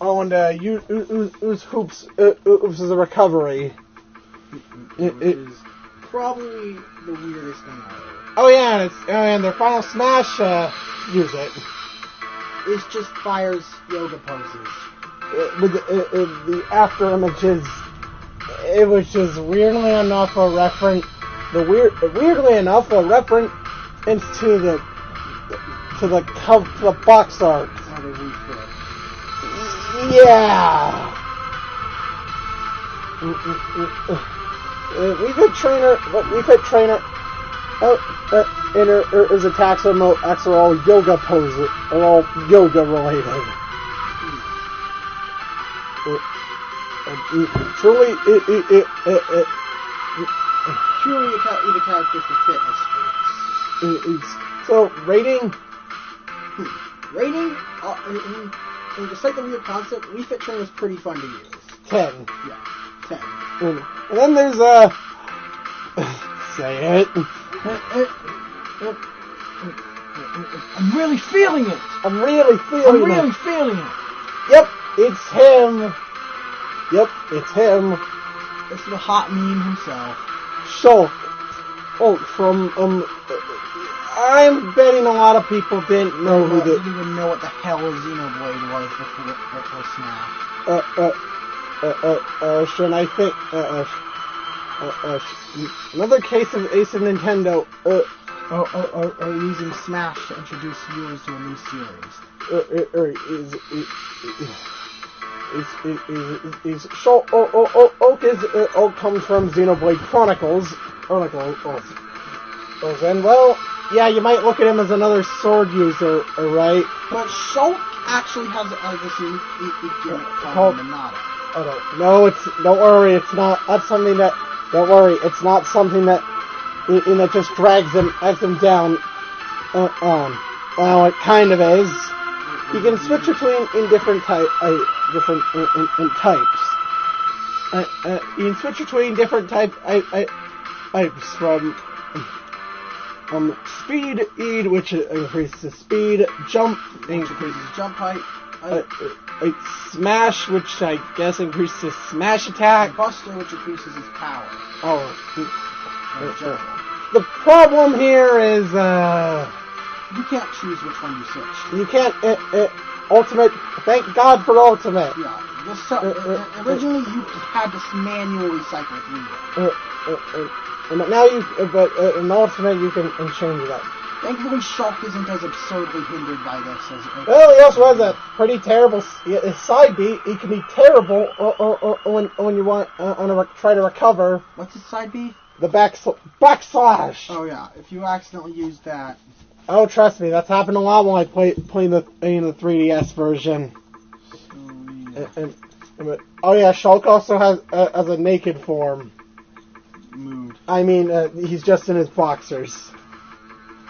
And use hoops as a recovery. Which is probably the weirdest thing ever. Oh yeah, and their Final Smash use it. It just fires yoga poses. With the after images, it was just weirdly enough a reference. Weirdly enough a reference to the box art. Yeah. Wii Fit Trainer. His attacks are all yoga poses, are all yoga related. Truly a character for fitness freaks. So rating. And despite the weird concept, Wii Fit Trainer is pretty fun to use. 10. Yeah, 10. And then there's say it. I'm really feeling it. I'm really feeling it. Yep, it's him. It's the hot meme himself. So, from I'm betting a lot of people didn't know didn't even know what the hell a Xenoblade was before Smash. Should I think? Another case of Ace of Nintendo. Or using Smash to introduce viewers to a new series. Oak comes from Xenoblade Chronicles. And well, yeah, you might look at him as another sword user, right? But Shulk actually has this unique gimmick called Monado. No, don't worry, it's not. That's something that. Don't worry, it's not something that. That just drags him down. Well, it kind of is. You can switch between different types. You can switch between different types from speed, which increases speed, jump, Increases jump height. Smash, which I guess increases smash attack. Buster, which increases his power. The problem here is you can't choose which one you switch. You can't ultimate. Thank God for ultimate. Yeah. Originally, you had to manually cycle through it. But now in ultimate you can change that. Thankfully, Shulk isn't as absurdly hindered by this as. Well, he also has a pretty terrible side beat. He can be terrible when you want try to recover. What's his side beat? The backslash. Oh yeah, if you accidentally use that. Oh, trust me, that's happened a lot when I playing the 3DS version. Oh yeah, Shulk also has a naked form. Mood. I mean, he's just in his boxers.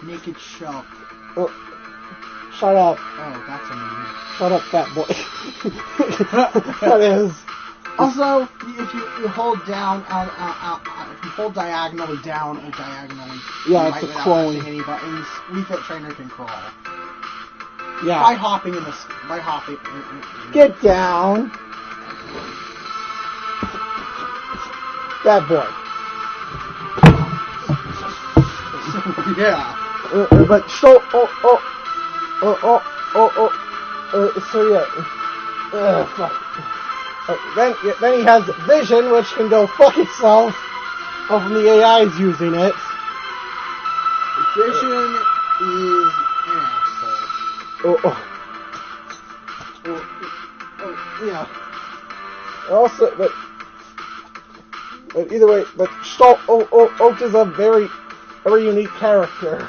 Naked Shulk. Oh, shut up. Oh, that's a mood. Shut up, fat boy. That is. Also, if you hold down, if you hold diagonally down or diagonally right, it's a crawling. Any buttons, Wii Fit Trainer can crawl. Yeah. By hopping. Get down. Bad boy. Yeah. But so yeah. Fuck. Then he has vision, which can go fuck itself. From the AI's using it. Vision is an asshole. Yeah. Also, but either way, but Oak is a very unique character.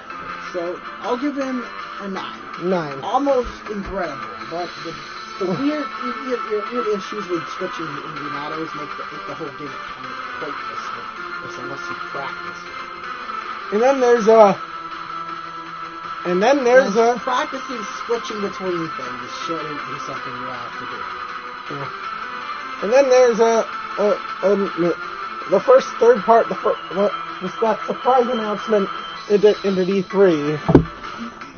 So I'll give him a 9. 9. Almost incredible, but the weird issues with switching in Granados make the whole game kind of pointless unless you practice. And then there's practicing switching between things shouldn't be something you have to do. Yeah. And then there's the first third part, that surprise announcement into D3.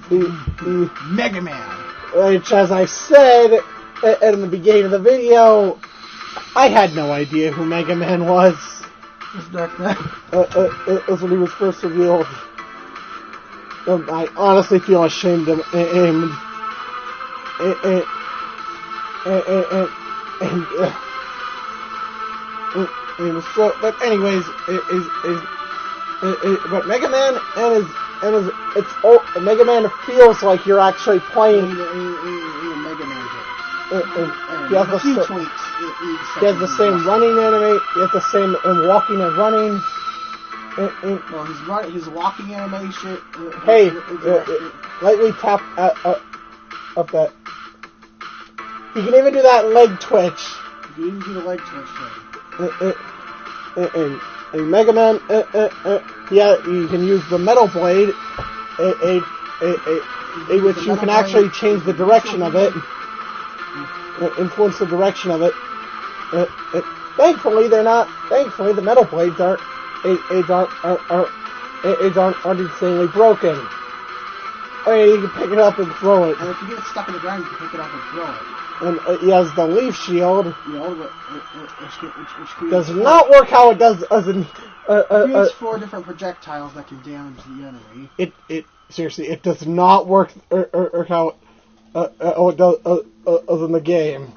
The Mega Man. Which, as I said in the beginning of the video, I had no idea who Mega Man was. As when he was first revealed. I honestly feel ashamed of him. So, but anyways, but Mega Man Mega Man feels like you're actually playing. Mega Man. He has the same running anime. He has the same walking and running. Well, his walking animation. Hey, lightly tap up that. He can even do that leg twitch. He can even do the leg twitch thing. And Mega Man, yeah, you can use the Metal Blade, which you can actually change the direction of it, influence the direction of it. Thankfully, the Metal Blades aren't insanely broken. I mean, you can pick it up and throw it. And if you get stuck in the ground, you can pick it up and throw it. And he has the Leaf Shield. Which does not work how it does as in. Creates 4 different projectiles that can damage the enemy. It seriously, it does not work or how it does as in the game.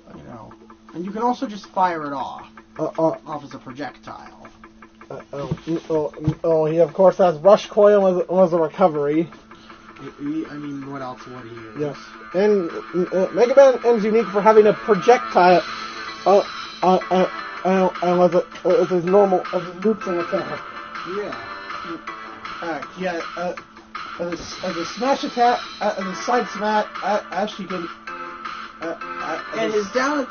I know. And you can also just fire it off as a projectile. He of course has Rush Coil as a recovery. I mean, what else would he use? Yes. And Mega Man is unique for having a projectile as his normal, as his neutral attack. Yeah. As a smash attack, as a side smash, actually can. And his down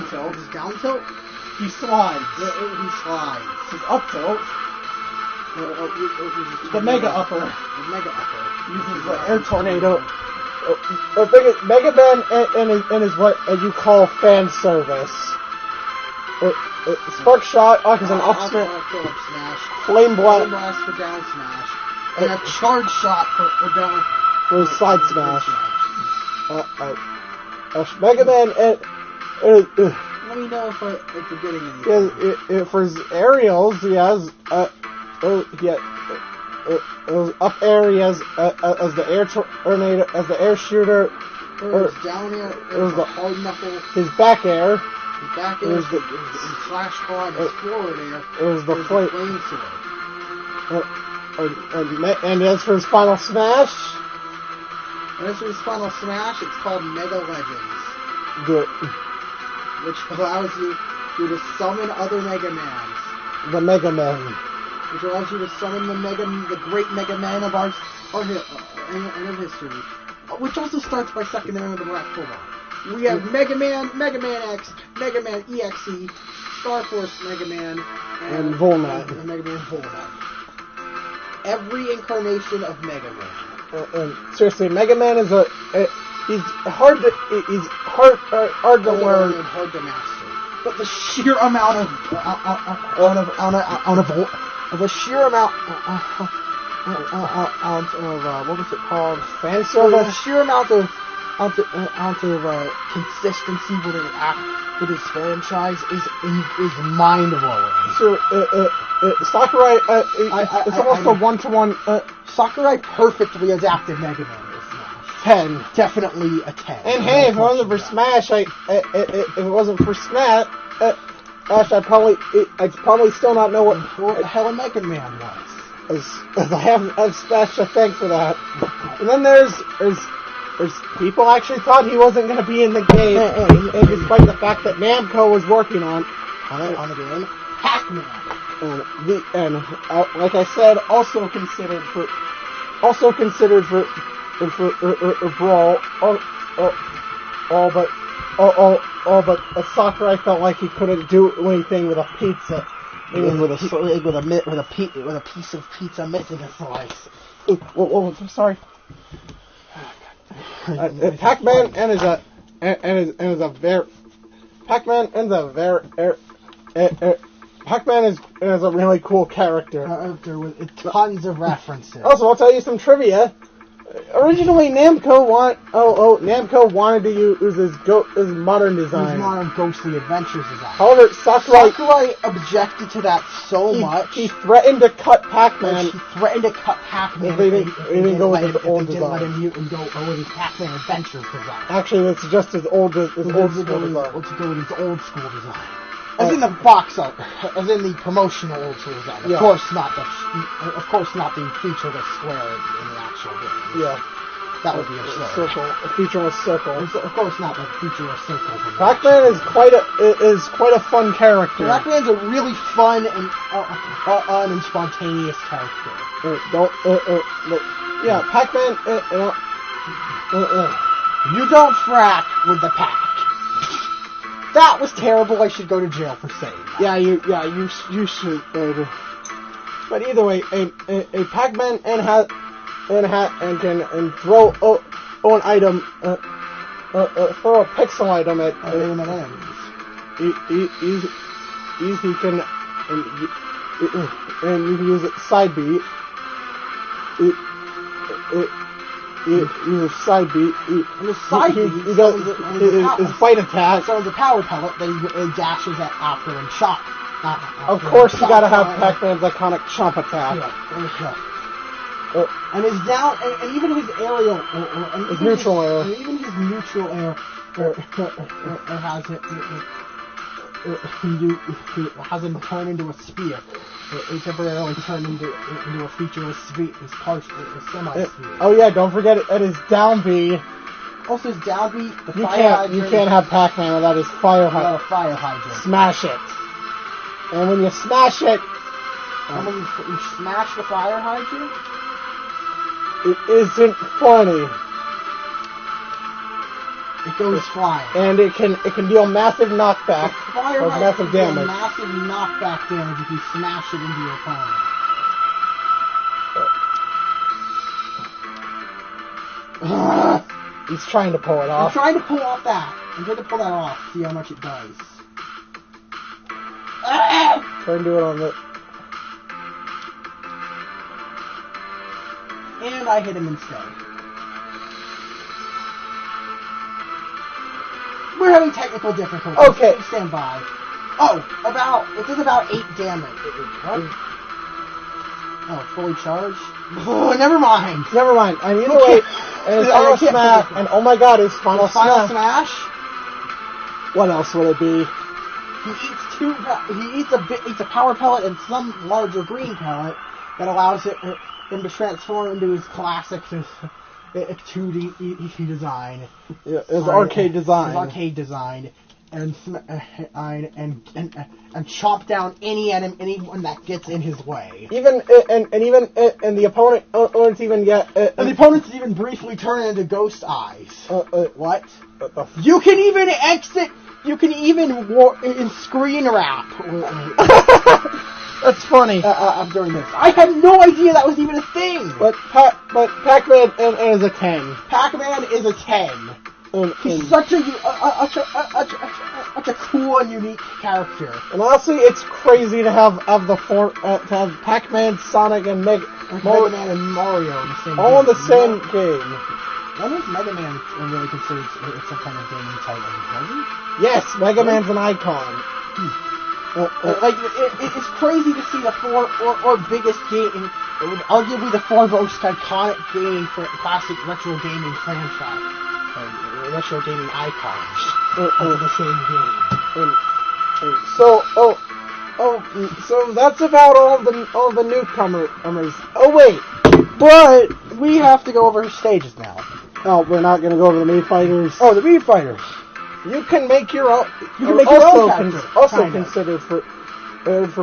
tilt, he slides. He slides. His up tilt, the Mega Upper. The Mega Upper Uses the Air Tornado. Mega Man and is what you call fan service. Spark Shot is an up smash. Flame Blast for down smash. And a Charge Shot for down. For side smash. Mega Man let me know if you're getting anything. for his aerials, he has up areas as the air tornado, as the air shooter, or down air, the hard knuckle. His back air. His back air is the slash bar, and his forward air. It was the flame sword. And as for his final smash. It's called Mega Legends. Good. Which allows you to summon other Mega Mans. The Mega Man. Which allows you to summon the great Mega Man of our history. Which also starts by sucking them into the black hole. We have Mega Man, Mega Man X, Mega Man EXE, Star Force Mega Man, and Volnite. And Mega Man Volnite. Every incarnation of Mega Man. Seriously, Mega Man is he's hard to learn and hard to master. But the sheer amount of what was it called? Fan service. The sheer amount of consistency with his franchise is mind blowing. So Sakurai, it's almost a 1-to-1. Sakurai perfectly adapted Mega Man. 10. Definitely a 10. And hey, if it wasn't for Smash, if it wasn't for Smash, I'd probably still not know what the hell a Mega Man was. As I have Smash to thank for that. And then there's people actually thought he wasn't going to be in the game, and despite the fact that Namco was working on the game, Pac-Man. And like I said, also considered for Brawl, but Sakurai felt like he couldn't do anything with a pizza, with a piece of pizza missing a slice. Sorry. Pac-Man is a really cool character. With tons of references. Also, I'll tell you some trivia. Originally, Namco wanted to use his modern design. His modern ghostly adventures design. However, Sakurai objected to that so much. He threatened to cut Pac-Man. He threatened to cut Pac-Man if he didn't go with his old design. Let him go with his Pac-Man Adventures design. Actually, it's just his old school design. Let's go with his old school design. As in the box art, as in the promotional old school design. Of course not the featureless square in the actual game. Yeah. That would be absurd. A featureless circle. Of course not the featureless circle. Pac-Man is quite a fun character. Pac-Man's a really fun and spontaneous character. Pac-Man. You don't frack with the pack. That was terrible. I should go to jail for saying that. You should. But either way, a Pac-Man can throw an item, throw a pixel item at enemies. He can and you can use it side beat. Use side beat. And his side beat, he does his fight attack. So the power pellet that he dashes at after and chomp. Of course, you gotta have Pac-Man's iconic chomp attack. And his down, and even his aerial, his neutral air. And even his neutral air has it. He hasn't turned into a spear. It temporarily turned into a featureless spear. It's a semi-spear. Oh yeah, don't forget it is down B. Also, his down B. You can't have Pac-Man without his fire hydrant. Fire hydrant. Smash it. And when you smash it, and when you smash the fire hydrant, it isn't funny. It goes flying. And it can deal massive knockback or massive damage. Massive knockback damage if you smash it into your opponent. He's trying to pull it off. I'm trying to pull off that. I'm trying to pull that off. See how much it does. Try and do it on the... And I hit him instead. We're having technical difficulties. Okay. Please stand by. It did about 8 damage. What? Oh, fully charged? Oh, never mind. Never mind. I mean, either way, and his final smash, and oh my god, his final smash. What else would it be? He eats a power pellet and some larger green pellet that allows him to transform into his classic 2D design. Yeah, his arcade design. His arcade design, and chomp down anyone that gets in his way. Even the opponents even briefly turn into ghost eyes. What? You can even exit. You can even screen wrap. That's funny. I'm doing this. I had no idea that was even a thing. But Pac-Man is a 10. Pac-Man is a 10. He's such a cool and unique character. And honestly, it's crazy to have Pac-Man, Sonic, and Mega Man and Mario in the same all in the game. same game. When is Mega Man really considered some kind of gaming title? Was he? Yes, Mega Man's an icon. It's crazy to see the four biggest game, arguably the 4 most iconic classic retro gaming franchise, retro gaming icons of the same game. So that's about all the newcomers. Oh wait, but we have to go over stages now. Oh, we're not going to go over the Mii Fighters. Oh, the Mii Fighters. You can make your own. You can make your own character. Also considered for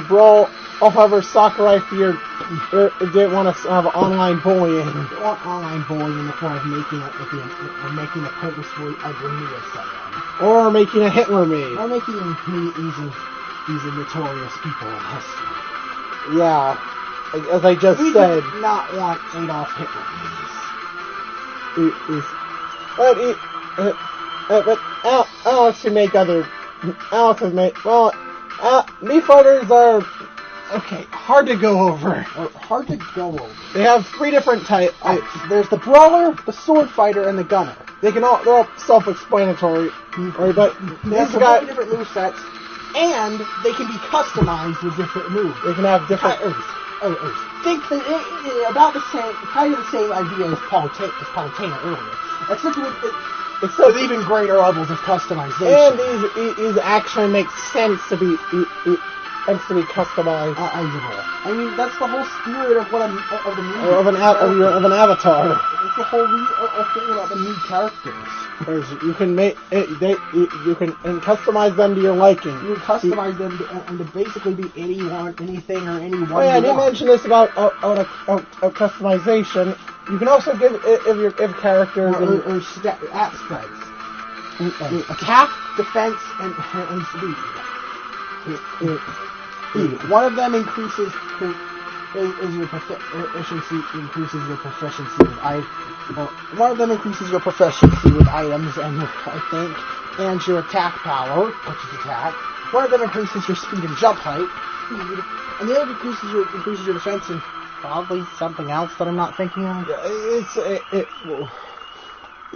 Brawl. However, Sakurai feared didn't want to have online bullying. They want online bullying in the form of making a purposefully ugly Mii of someone. Or making a Hitler Mii. Or making these notorious people in history. Yeah, as I just said. We did not want Adolf Hitler Mii's. But Alex can make other. Alex has made. Well, Mii Fighters are hard to go over. They have 3 different types. There's the brawler, the sword fighter, and the gunner. They're all self-explanatory. But they have 3 different move sets, and they can be customized with different moves. They can have different. Think about the same idea as Palutena earlier. Except with even greater levels of customization. And these actually make sense to be customized. I mean, that's the whole spirit of the movie. Of an avatar. It's the whole thing about the new characters. You can you can customize them to your liking. You can customize them to basically be anyone, anything, or anyone. Oh yeah, I didn't mention this about customization. You can also give characters or stat spreads. Attack, defense, and speed. One of them increases your proficiency. Increases your proficiency with one of them increases your proficiency with items, and your attack power, which is attack. One of them increases your speed and jump height, and the other increases your defense and probably something else that I'm not thinking of.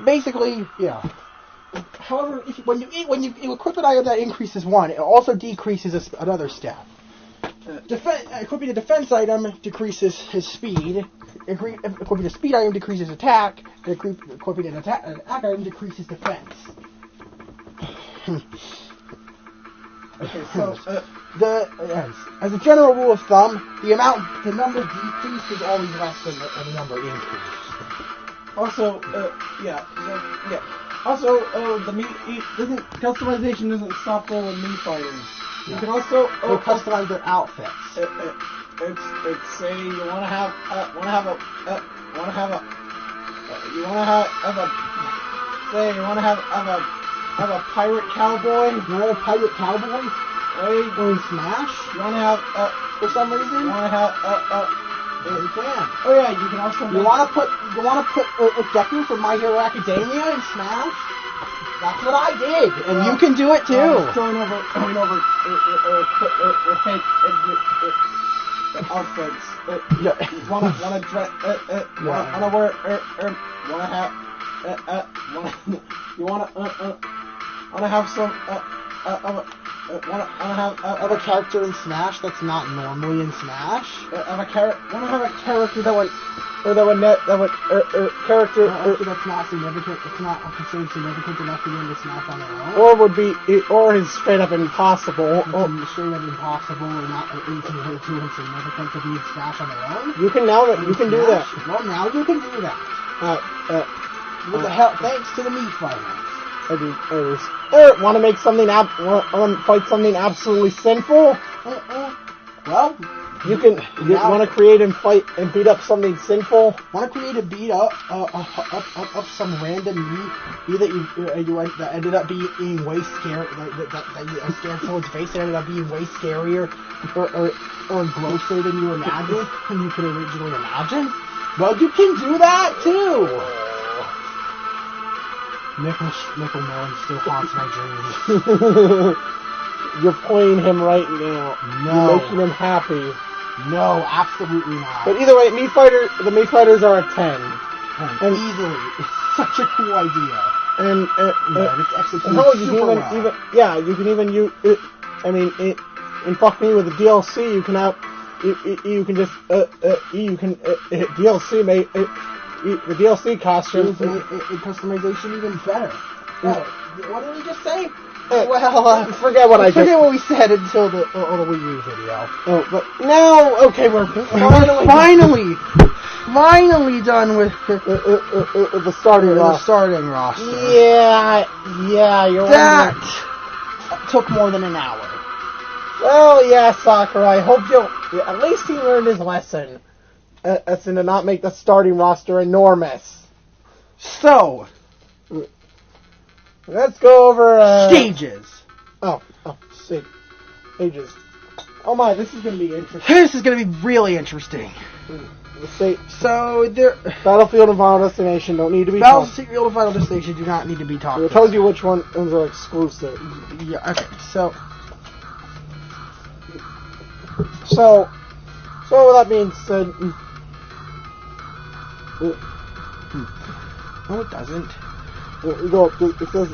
Basically, yeah. However, when you equip an item that increases 1, it also decreases another stat. Equipping a defense item decreases his speed. Equipping a speed item decreases attack. Equipping an attack item decreases defense. Okay, so as a general rule of thumb, the number decreased is always less than the number increased. also, Also, customization doesn't stop there with Mii Fighters. You can also customize their outfits. It's say you want to have a pirate cowboy. You want a pirate cowboy? Right? Or in Smash? You want to have for some reason? You want to have you can. Oh yeah, you can also. You want to put Deku from My Hero Academia in Smash? That's what I did, and you can do it too. Throwing over fake outfits. Wanna have some of a character in Smash that's not normally in Smash. Wanna have a character character that's not significant. It's not considered significant enough to get into Smash on their own. Or is straight up impossible. Straight up impossible, or not too insignificant to be in Smash on their own. You can do that. Well, now you can do that. With the help, thanks to the Mii Fighters. Want to make something fight something absolutely sinful? Well, you want to create and fight and beat up something sinful? Want to create and beat up some random Mii that ended up being way scary, that scared someone's face and ended up being way scarier or grosser than you imagined, than you could originally imagine? Well, you can do that too. Nickel Melon still haunts my dreams. You're playing him right now. No. You're making him happy. No, absolutely not. But either way, the Mii Fighters are a 10. And easily. It's such a cool idea. And it's executed super well. You can even use it. I mean, in Fuck Me with the DLC, you can have DLC make the DLC costumes. Customization even better. What did we just say? Forget what I forget what we said until the Wii U video. Oh, but now, okay, we're finally done with the starting roster. Yeah, that took more than an hour. Well, yeah, Sakura, I hope at least he learned his lesson. That's to not make the starting roster enormous. So, let's go over stages. Stages. Oh my, this is going to be interesting. This is going to be really interesting. So there, Battlefield and Final Destination don't need to be. Battlefield and Final Destination do not need to be talked. It tells you which ones are exclusive. Yeah. Okay. So with that being said. No, it doesn't. Go up. It says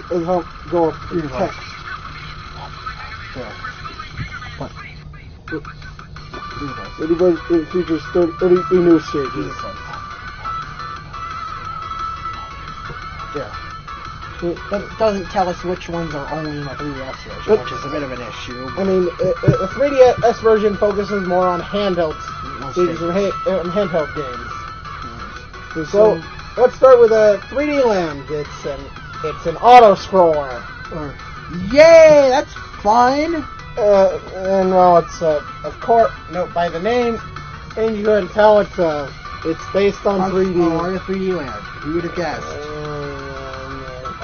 go up. Text. What? It features 30 new stages. Yeah. But it doesn't tell us which ones are only in the 3DS version, which is a bit of an issue. I mean, the 3DS version focuses more on handheld stages and handheld games. So let's start with a 3D Land. It's an auto scroller. Yay, that's fun. And well, it's of course by the name, and you can tell it's based on 3D. On a 3D Land. Who would have guessed?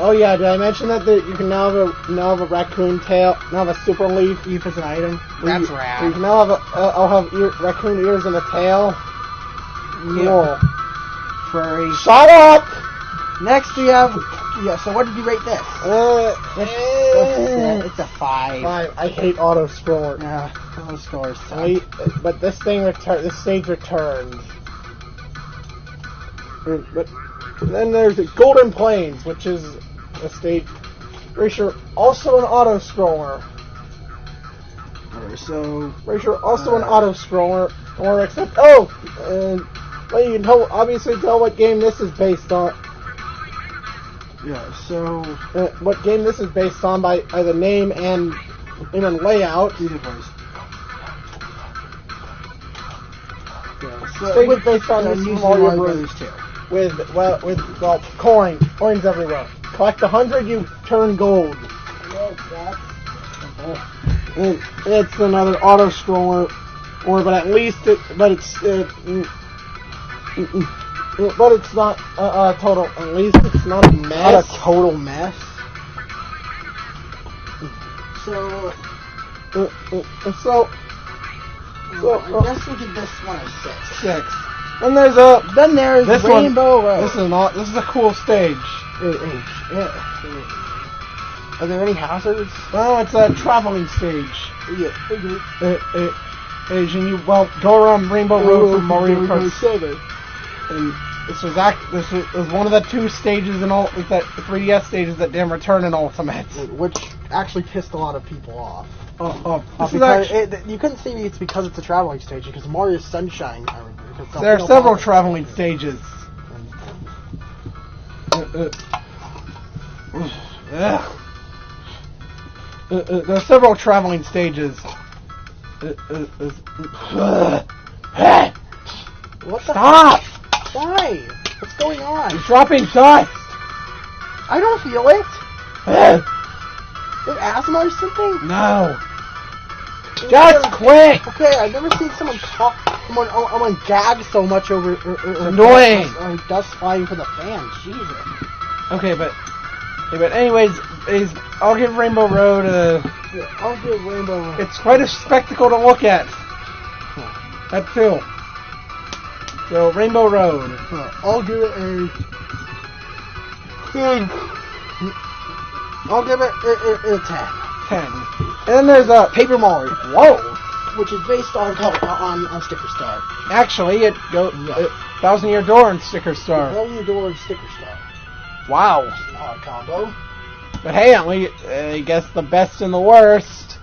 Oh yeah, did I mention that you can now have a raccoon tail, now have a super leaf as an item? That's rad. You can now have I'll have raccoon ears and a tail. Cool. Furry. Shut up! Next we have... Yeah, so what did you rate this? It's a 5. 5. I hate auto scroller. Yeah, auto scrollers. But this stage returned. But then there's the Golden Plains, which is a stage... Pretty sure also an auto scroller. Also an auto scroller. Or except... well, you can obviously tell what game this is based on. Yeah, so... what game this is based on by the name and in layout. Stage based on the Super Mario Bros. 2. With coins everywhere. Collect 100, you turn gold. It's another auto scroller, but at least but it's not a total. At least it's not a mess. Not a total mess. So I guess we give this one a 6. 6. And there's this Rainbow Road. This is a cool stage. Are there any hazards? Well, it's a traveling stage. Yeah. And you go around Rainbow Road from Mario Kart 7. And this was one of the 2 stages in all that 3DS stages that didn't return in Ultimate, which actually pissed a lot of people off. You couldn't say it's because it's a traveling stage, because Mario's Sunshine. There are several traveling stages. There are several traveling stages. What the Stop! Why? What's going on? You're dropping dust! I don't feel it. Is it asthma or something? No. Just quit! Okay, I've never seen someone gag so much over annoying. Dust flying from the fan. Jesus. Okay, but anyways, I'll give Rainbow Road I'll give Rainbow Road. It's quite a spectacle to look at. That too. So Rainbow Road. I'll give it a 10. 10. And then there's a Paper Mario. Whoa! Which is based on Sticker Star. Actually, it goes 1,000-Year Door and Sticker Star. 1,000-Year Door and Sticker Star. Wow. Which is an odd combo. But hey, I guess the best and the worst.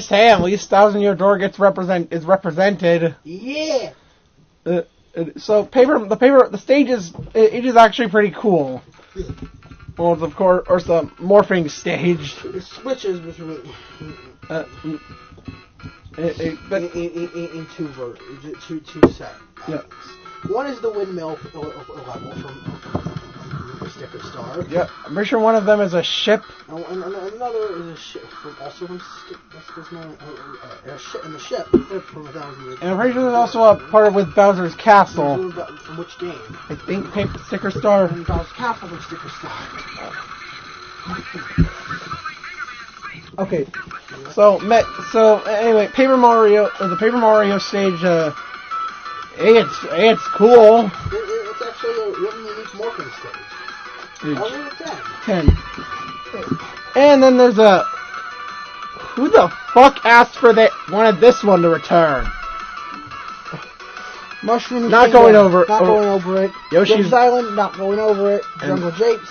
Say, at least 1,000-Year Door is represented. Yeah. So the stage is actually pretty cool. Well, it's of course the morphing stage. It switches between in two sets. Yeah. One is the windmill level from Sticker Star. Yeah, I'm pretty sure one of them is a ship. And another is a ship also from the ship from 1,000 Years. And I'm pretty sure there's also a part with Bowser's Castle. From which game? I think Sticker Star. From Bowser's Castle from Sticker Star. Okay, so anyway, the Paper Mario stage. It's cool. It's actually a really unique morphing stage. I'll give it 10. And then there's who the fuck asked for wanted this one to return? Mushroom. Not going over it. Yoshi's Island. Not going over it. Jungle Japes.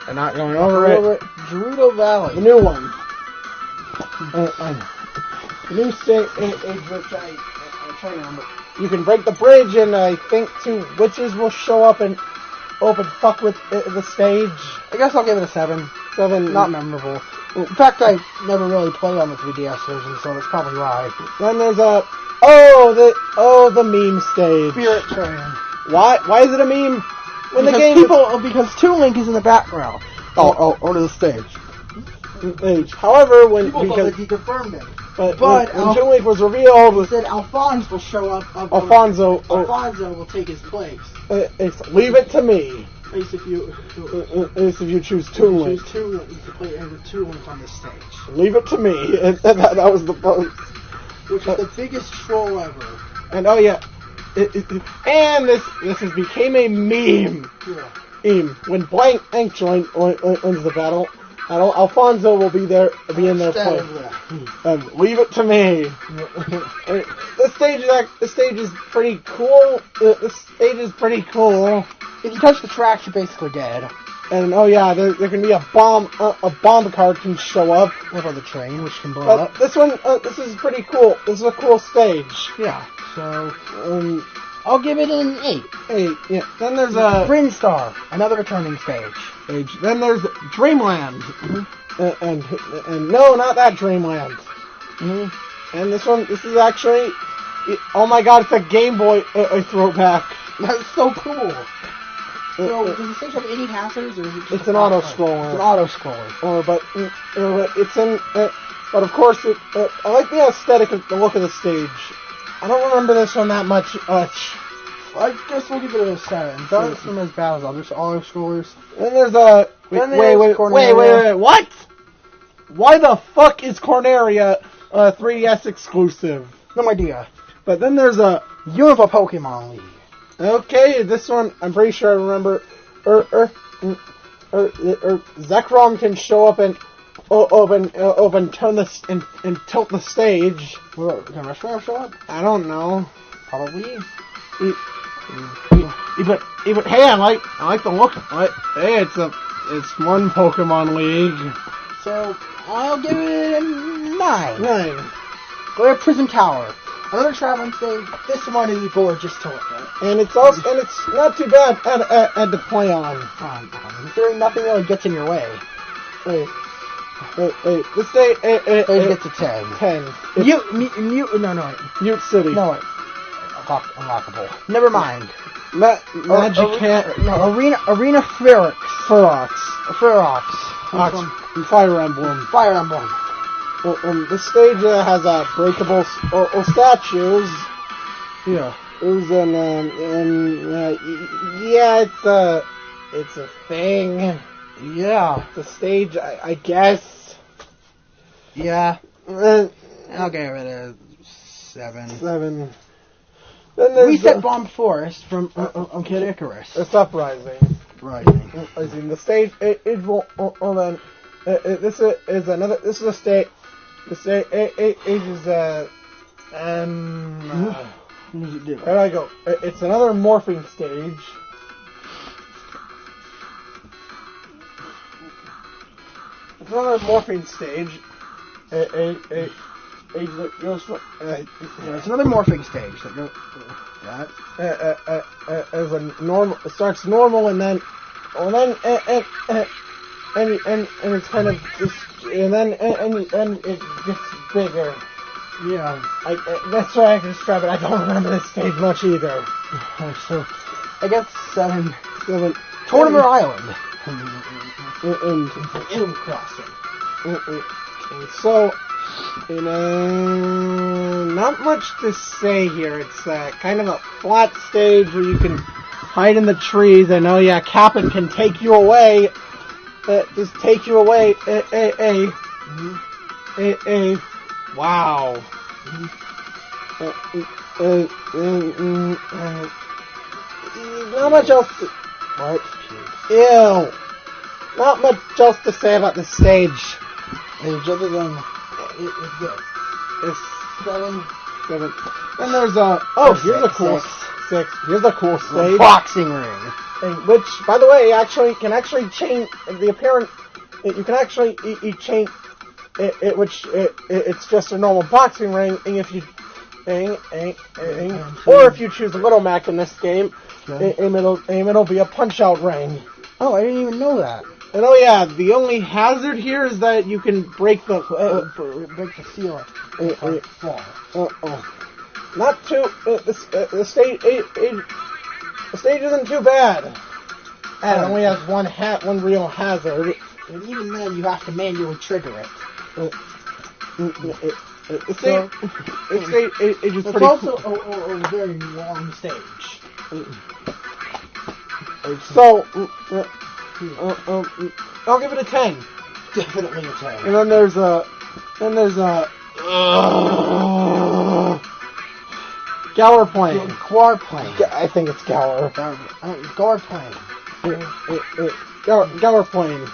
And not going over it. Gerudo Valley. The new one. The new stage, which I'm trying to remember. You can break the bridge, and I think 2 witches will show up and fuck with the stage. I guess I'll give it a 7. 7. Not memorable. In fact, I never really played on the 3DS version, so that's probably why. Then there's the meme stage. Spirit Train. Why is it a meme? Because Dueling is in the background. Onto the stage. However, because he confirmed it. But when Dueling was revealed, he said Alphonse will show up. Alfonso will take his place. Leave it to me. At least if you choose Dueling. You can play as a Dueling on this stage. Leave it to me. And that was the post. Which is the biggest troll ever. And and this became a meme. Yeah. When Blank joins the battle, Alfonso will be in their place. Leave it to me. The stage is pretty cool. The stage is pretty cool. If you touch the tracks, you're basically dead. And there can be a bomb card can show up. What about the train, which can blow up? This is pretty cool. This is a cool stage. Yeah. So I'll give it an 8. 8. Yeah. Then there's Friend Star, another returning stage. Then there's Dreamland. and no, not that Dreamland. Mm-hmm. And this is actually, oh my god, it's a Game Boy throwback. That's so cool. So, does the stage have any hazards, or is it just it's an auto-scroller. It's an auto-scroller. But of course, I like the aesthetic of the look of the stage. I don't remember this one that much. I guess we'll give it a 7. It doesn't seem as bad as other auto-scrollers. Then there's a... Wait, what? Why the fuck is Corneria 3DS exclusive? No idea. But then there's a... Unova Pokemon League. Okay, this one, I'm pretty sure I remember. Zekrom can show up and turn this and tilt the stage. Well, can Reshiram show up? I don't know. Probably. But hey, I like the look. Hey, it's one Pokemon League. So I'll give it a 9. 9. Go to Prism Tower. Another traveling stage. This one is gorgeous to look at. And it's not too bad to play on. Considering nothing really gets in your way. Wait. This day It gets a 10. 10. Mute City. No, wait. Unlockable. Never mind. Magic Arena Ferox. Fire Emblem. Fire Emblem. The stage has breakable statues. Yeah. It's a thing. Yeah. The stage, I guess. Yeah. I'll give it a 7. 7. Then Reset Bomb Forest from Kid Icarus. It's Uprising. Rising. The stage this is another. This is a stage. The stage is What does it do? There I go. It's another morphing stage. It's another morphing stage. It's another morphing stage. So go that. As a normal, it starts normal and then it's kind of just and it gets bigger. Yeah. That's why I can describe it. I don't remember this stage much either. So I guess 7. 7. Tortimer Island. And Animal Crossing. So, not much to say here. It's kind of a flat stage where you can hide in the trees. I know, yeah, Captain can take you away. Just take you away. Wow. Not much else to... What? Ew. Not much else to say about this stage. Other than it's good. It's 7. And there's a... Oh, here's a cool... 6. Here's a cool stage. Boxing ring. Which, by the way, can actually change the apparent... You can actually change... It's just a normal boxing ring, and if you... Or if you choose Little Mac in this game, it'll be a Punch-Out ring. Oh, I didn't even know that. And oh yeah, the only hazard here is that you can break the ceiling. Not too. The stage isn't too bad. And it only has one real hazard. And even then, you have to manually trigger it. It's also a very long stage. So, I'll give it a 10. Definitely a 10. And then there's a Gower Plane. Gower Plane. I think it's Gower. Gower Plane. Gower Plane.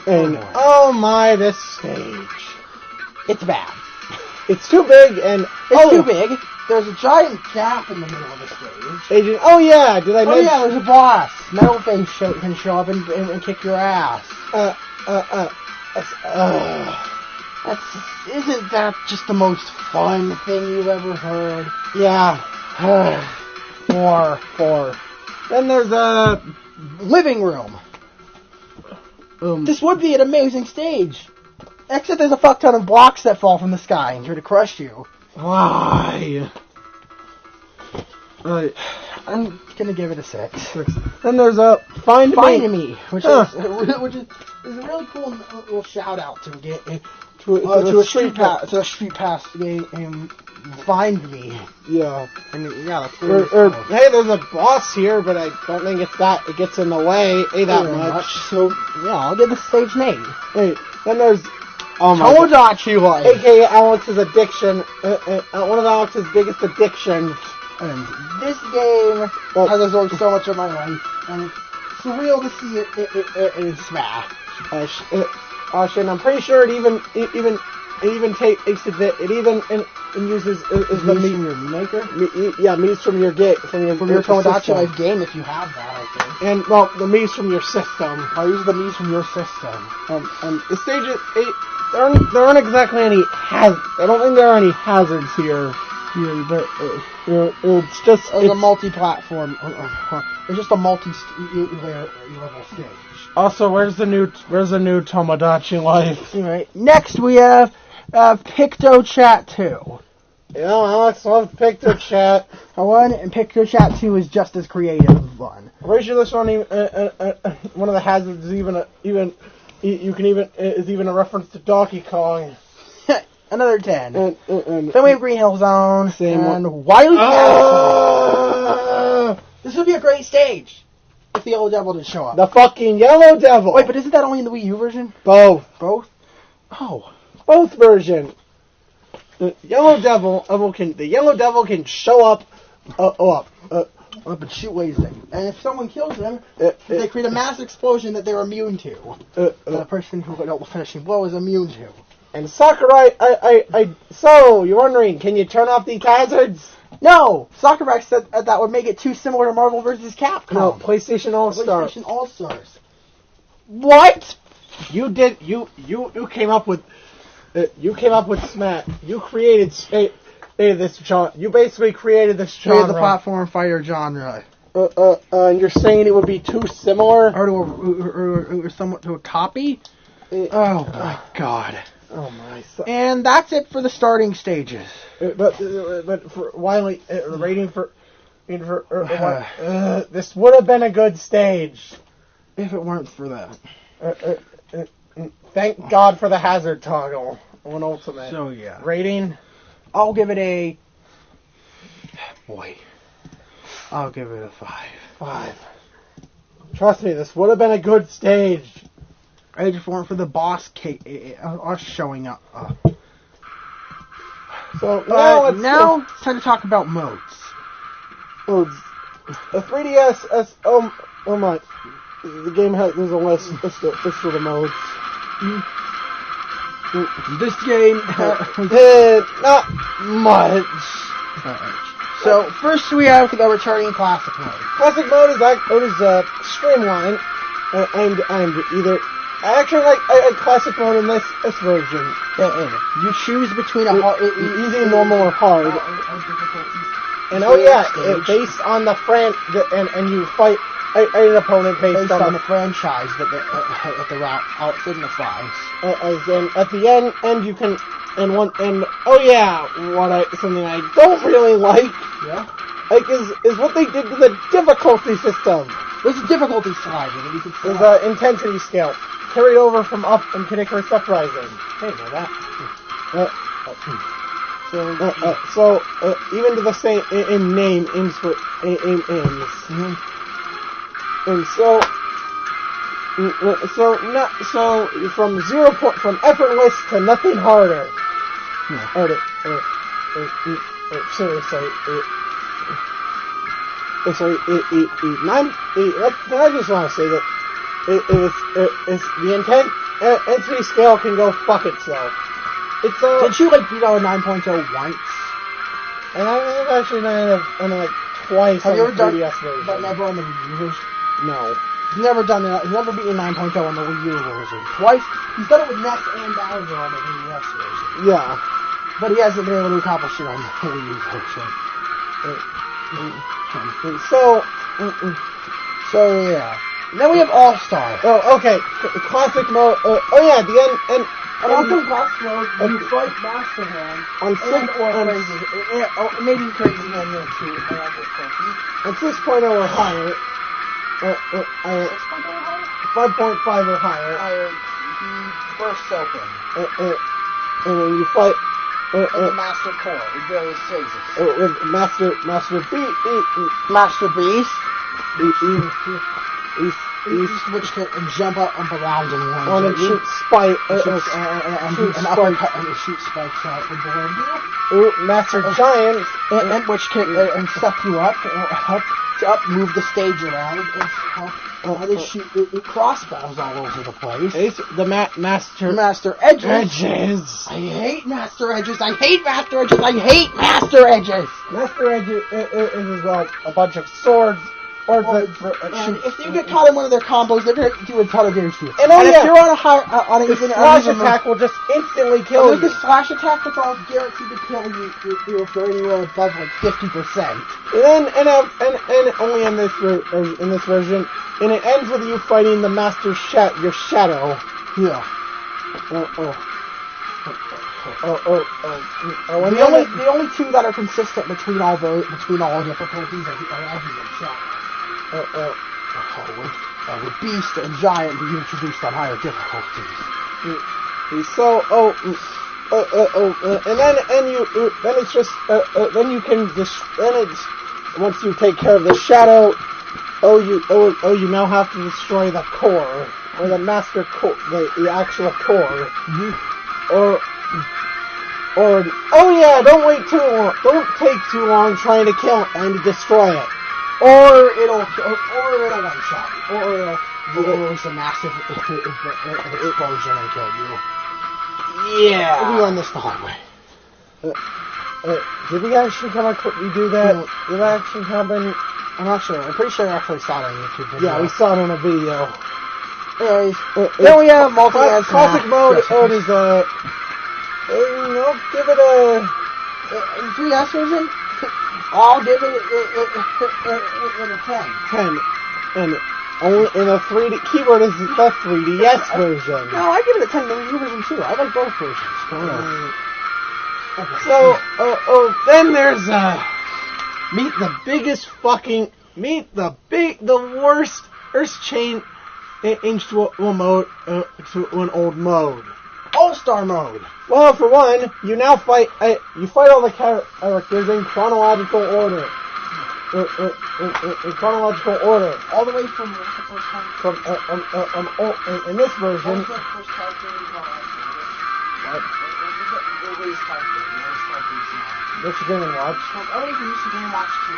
And oh my, this stage. It's bad. It's too big and it's too big. There's a giant gap in the middle of the stage. Oh yeah, did I mention? Oh yeah, there's a boss. Metal thing can show up and kick your ass. Isn't that just the most fun thing you've ever heard? Yeah. 4. Then there's a living room. This would be an amazing stage. Except there's a fuck ton of blocks that fall from the sky and try to crush you. Why? I'm gonna give it a 6. Then there's a Find Me, which is a really cool little shout out to a street pass game. Find Me. Yeah. And yeah, that's really cool. Hey, there's a boss here, but I don't think it gets in the way that much. So yeah, I'll give the stage an 8. Hey, then there's Tomodachi Life, aka Alex's addiction, one of Alex's biggest addictions. And this game has absorbed so much of my life, and it's surreal to see it in Smash. And I'm pretty sure it even takes it uses is the meat from your maker. Meats from your Tomodachi Life game if you have that, I think. And well, the meats from your system. I'll use the meats from your system. The stages, there aren't exactly any hazards. I don't think there are any hazards here. But it's just a multi-platform. It's just a multi-level stage. Also, where's the new Tomodachi Life? Right. Next we have PictoChat 2. Yeah, Alex loves PictoChat. One and PictoChat 2 is just as creative one. I'm pretty sure this one one of the hazards is even a reference to Donkey Kong. Another 10. And then we have Green Hill Zone and Wily Castle. This would be a great stage if the Yellow Devil didn't show up. The fucking Yellow Devil. Wait, but isn't that only in the Wii U version? Both. Oh, both versions. The Yellow Devil can show up up and shoot lasers. And if someone kills them, they create a mass explosion that they're immune to. The person who got the finishing blow is immune to. And Sakurai, so you're wondering, can you turn off these hazards? No! Sakurai said that would make it too similar to Marvel vs. Capcom. No, PlayStation All-Stars. PlayStation All-Stars. What? You came up with Smash. You created this genre. You basically created this genre. The platform fighter genre. And you're saying it would be too similar? Or somewhat to a copy? Oh my god. Oh my. And that's it for the starting stages. But for Wiley, rating for this would have been a good stage if it weren't for that. Thank God for the hazard toggle on Ultimate. So yeah. Rating, I'll give it a. I'll give it a 5. 5. Trust me, this would have been a good stage. If it weren't for the boss us showing up. So now it's time to talk about modes. The 3DS. Oh my! The game there's a list. This for the modes. This game not much. So first we have the returning classic mode. Classic mode is streamlined and either. I actually like classic mode in this version. You choose between easy, normal, or hard. And based on the and you fight an opponent based on the franchise that the route out signifies. And at the end you can something I don't really like. Yeah. Is what they did to the difficulty system. There's a difficulty slider that you can. There's an intensity scale. Carried over from up and Kinetic Uprising. Hey, know that. So even to the same in name, aims for aims. Mm-hmm. And so from from effortless to nothing harder. Yeah. I just want to say that. It's the intensity scale can go fuck itself. It's Did you beat out a 9.0 once? And I've actually done it twice on the 3DS version. But never on the Wii U version? No. He's never done it. He's never beaten 9.0 on the Wii U version. Twice. He's done it with Ness and Bowser on the 3DS version. Yeah. But he hasn't been able to accomplish it on the Wii U version. So yeah. Then we have All Star. Oh, okay. Classic mode. Oh yeah, the end. And also Classic mode, you fight Master Hand on Crazy. Maybe Crazy Hand there too. On 6.0 or higher. 5.5 or higher. He bursts open. And when you fight. With the Master Core, with various phases. With Master Beast. Which can jump up around in one. And shoot spike. And shoot spikes out the board. Master Giant. And which can and suck you up, move the stage around, and they shoot crossbows all over the place. The Master Edges. I hate Master Edges. I hate Master Edges. Master Edges is a bunch of swords. And if you get caught in one of their combos, they're going to do a ton of damage to you. And if you're on a high, the slash attack will just instantly kill you. The slash attack that's all guaranteed to kill you if you're anywhere above like 50%. And only in this version, and it ends with you fighting the Master your Shadow. Yeah. The only two that are consistent between all difficulties are Heavy and Shadow. With Beast and Giant being introduced on higher difficulties. Then it's just then you can once you take care of the Shadow, you now have to destroy the core or the Master Core, the actual core, don't wait too long. Don't take too long trying to kill it and to destroy it. Or it'll one shot you. Or it'll release a massive explosion and kill you. Yeah. We learned this the hard way. Did we actually do that? Did that actually happen? I'm not sure. I'm pretty sure I actually saw it on YouTube video. Yeah, we saw it on a video. Anyways, then we have multi-man classic mode. Is give it a 3S version. I'll give it a 10. 10. And only in a 3D keyword is the 3DS version. No, I give it a 10 in the Wii U version too. I like both versions. Okay. So, then there's the worst change to an old mode. All-Star mode. Well, for one, you now fight all the characters in chronological order. In chronological order. All the way from the first time. In this version. What was the first character in chronological order? What? Everybody's character. Which Game & Watch? Everybody from Mr. Game & Watch to...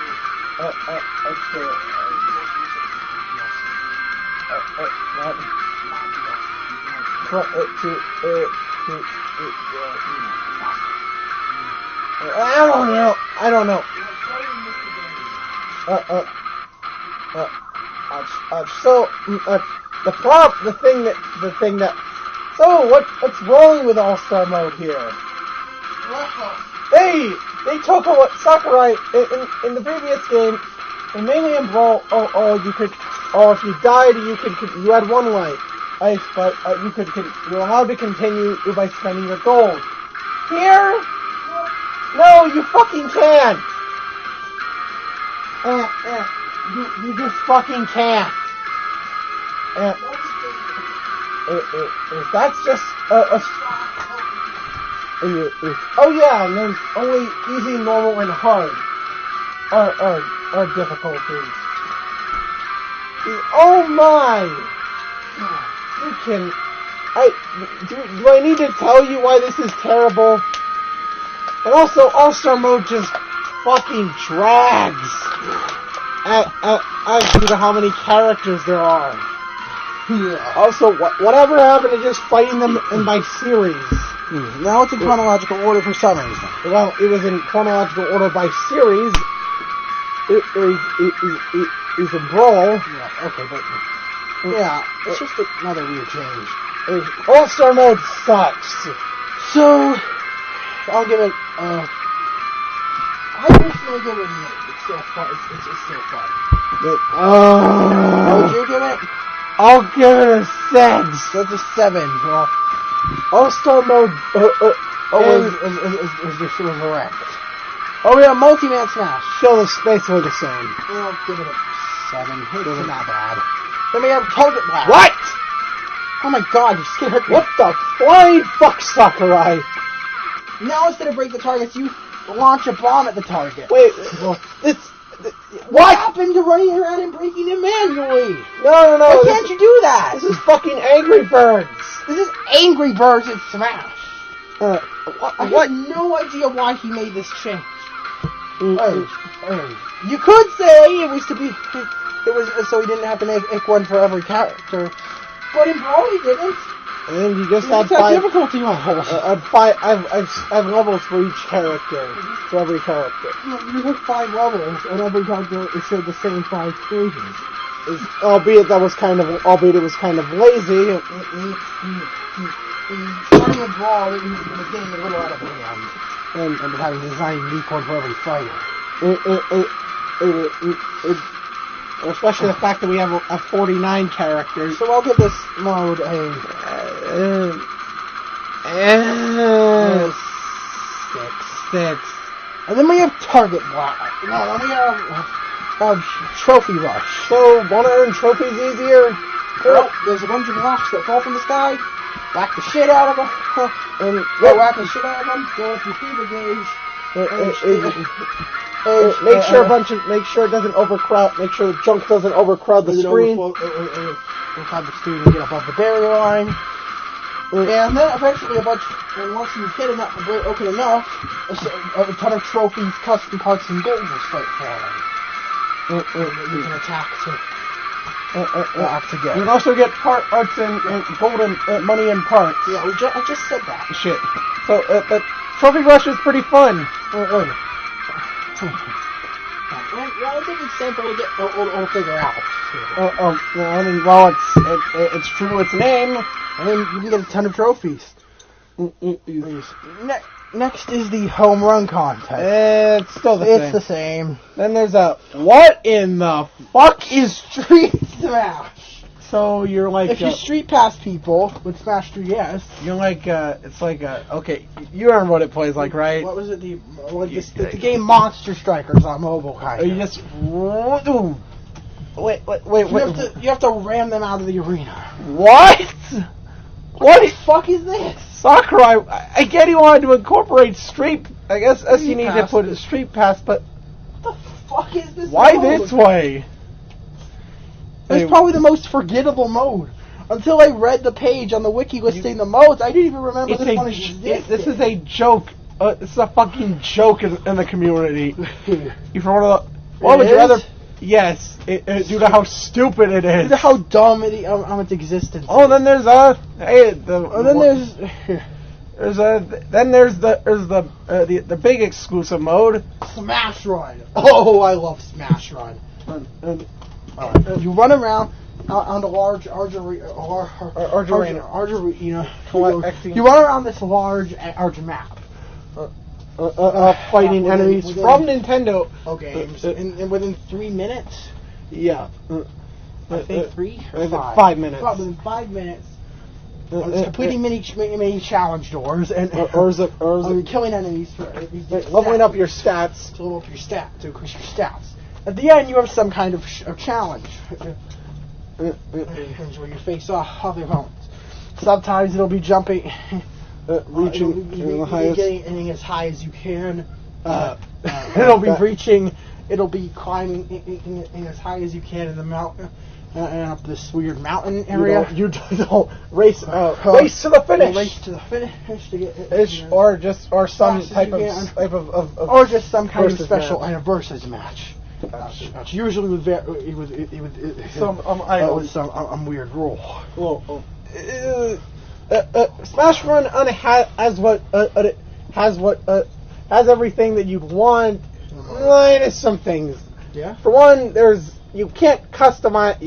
I don't know. What's wrong with All-Star mode here? They took Sakurai in the previous game, and mainly in Brawl. If you died, you had one life. But you're allowed to continue by spending your gold. Here, no, you fucking can't. You just fucking can't. That's just and there's only easy, normal, and hard are difficulties. Oh my! Do I need to tell you why this is terrible? And also, All-Star mode just fucking drags as to how many characters there are. Yeah. Also, whatever happened to just fighting them by series? Now it's in chronological order for some reason. Well, it was in chronological order by series. It's a Brawl. Yeah, okay, but... Yeah, it's just another weird change. All-Star mode sucks. So, I'll give it, I personally give it an 8. It's still fun. It's still fun. What would you give it? I'll give it a 6. That's a 7. Well, All-Star mode. was correct. Oh, yeah, multi-man smash. Still is basically the same. I'll give it a 7. It's not bad. Then we have target blast. What? Oh my god, you scared me. What the flying fuck, Sakurai? Now instead of break the targets, you launch a bomb at the target. Wait, What happened to running around and breaking them manually? No. Why can't you do that? This is fucking Angry Birds. This is Angry Birds in Smash. I What? have no idea why he made this change. You could say it was so he didn't have to make one for every character, but in Brawl he didn't. And you just have It's got 5 difficulty levels. I've levels for each character. For every character. You have 5 levels, and every character is showed the same 5 stages. Albeit it was kind of lazy. Starting with Brawl, it was getting a little out of hand. And having to design a unique one for every fighter. Especially the fact that we have 49 characters. So I'll give this mode a 6. And then we have Target Block. No, then we have Trophy Rush. So, want to earn trophies easier? Well, there's a bunch of rocks that fall from the sky. Whack the shit out of them. Whack the shit out of them. Go with your fever gauge. Make sure it doesn't overcrowd. Make sure the junk doesn't overcrowd the screen. Overcrowd the screen and get above the barrier line. And then eventually and once you hit enough, open enough, a ton of trophies, custom parts, and gold will start falling. You can attack to get. You can also get parts and golden money and parts. Yeah, I just said that. Shit. So, but Trophy Rush is pretty fun. Well, I think it's simple to get. I'll figure out. I mean, well, it's true to its name. I mean, you can get a ton of trophies. Next is the home run contest. It's still the same. It's the same. Then there's what in the fuck is Street Smash? So you're like... If you street pass people with Smash 3DS... You're like, it's like, okay, you remember what it plays like, right? What was it? The game Monster Strikers on mobile, kind of. You just... Wait. You have to ram them out of the arena. What? What the fuck is this? Sakurai, I get you wanted to incorporate Street... I guess you need to put a Street Pass, but... What the fuck is this Why mode? This way? It's probably the most forgettable mode. Until I read the page on the wiki listing the modes, I didn't even remember this one existed. This is a joke. This is a fucking joke in the community. What would you rather... Yes, due to how stupid it is. Due to how dumb its existence. Oh, then there's the big exclusive mode, Smash Run. Oh, I love Smash Run. You run around on the large arena. You run around this large map. Fighting enemies from Nintendo games. And within 3 minutes? Yeah. I think 3 or 5? 5 minutes. Within 5 minutes. Completing many challenge doors and killing enemies. Leveling up your stats. To level up your stats, to increase your stats. At the end, you have some kind of challenge. Where you face off other opponents. Sometimes it'll be jumping... reaching the highest. Getting as high as you can. It'll be reaching. It'll be climbing as high as you can in the mountain and up this weird mountain area. You don't race to the finish. Race to the finish to get or some type of or just some kind of special versus match. That's usually with some weird rule. Smash Run has everything that you'd want, minus some things. Yeah. For one, you can't customize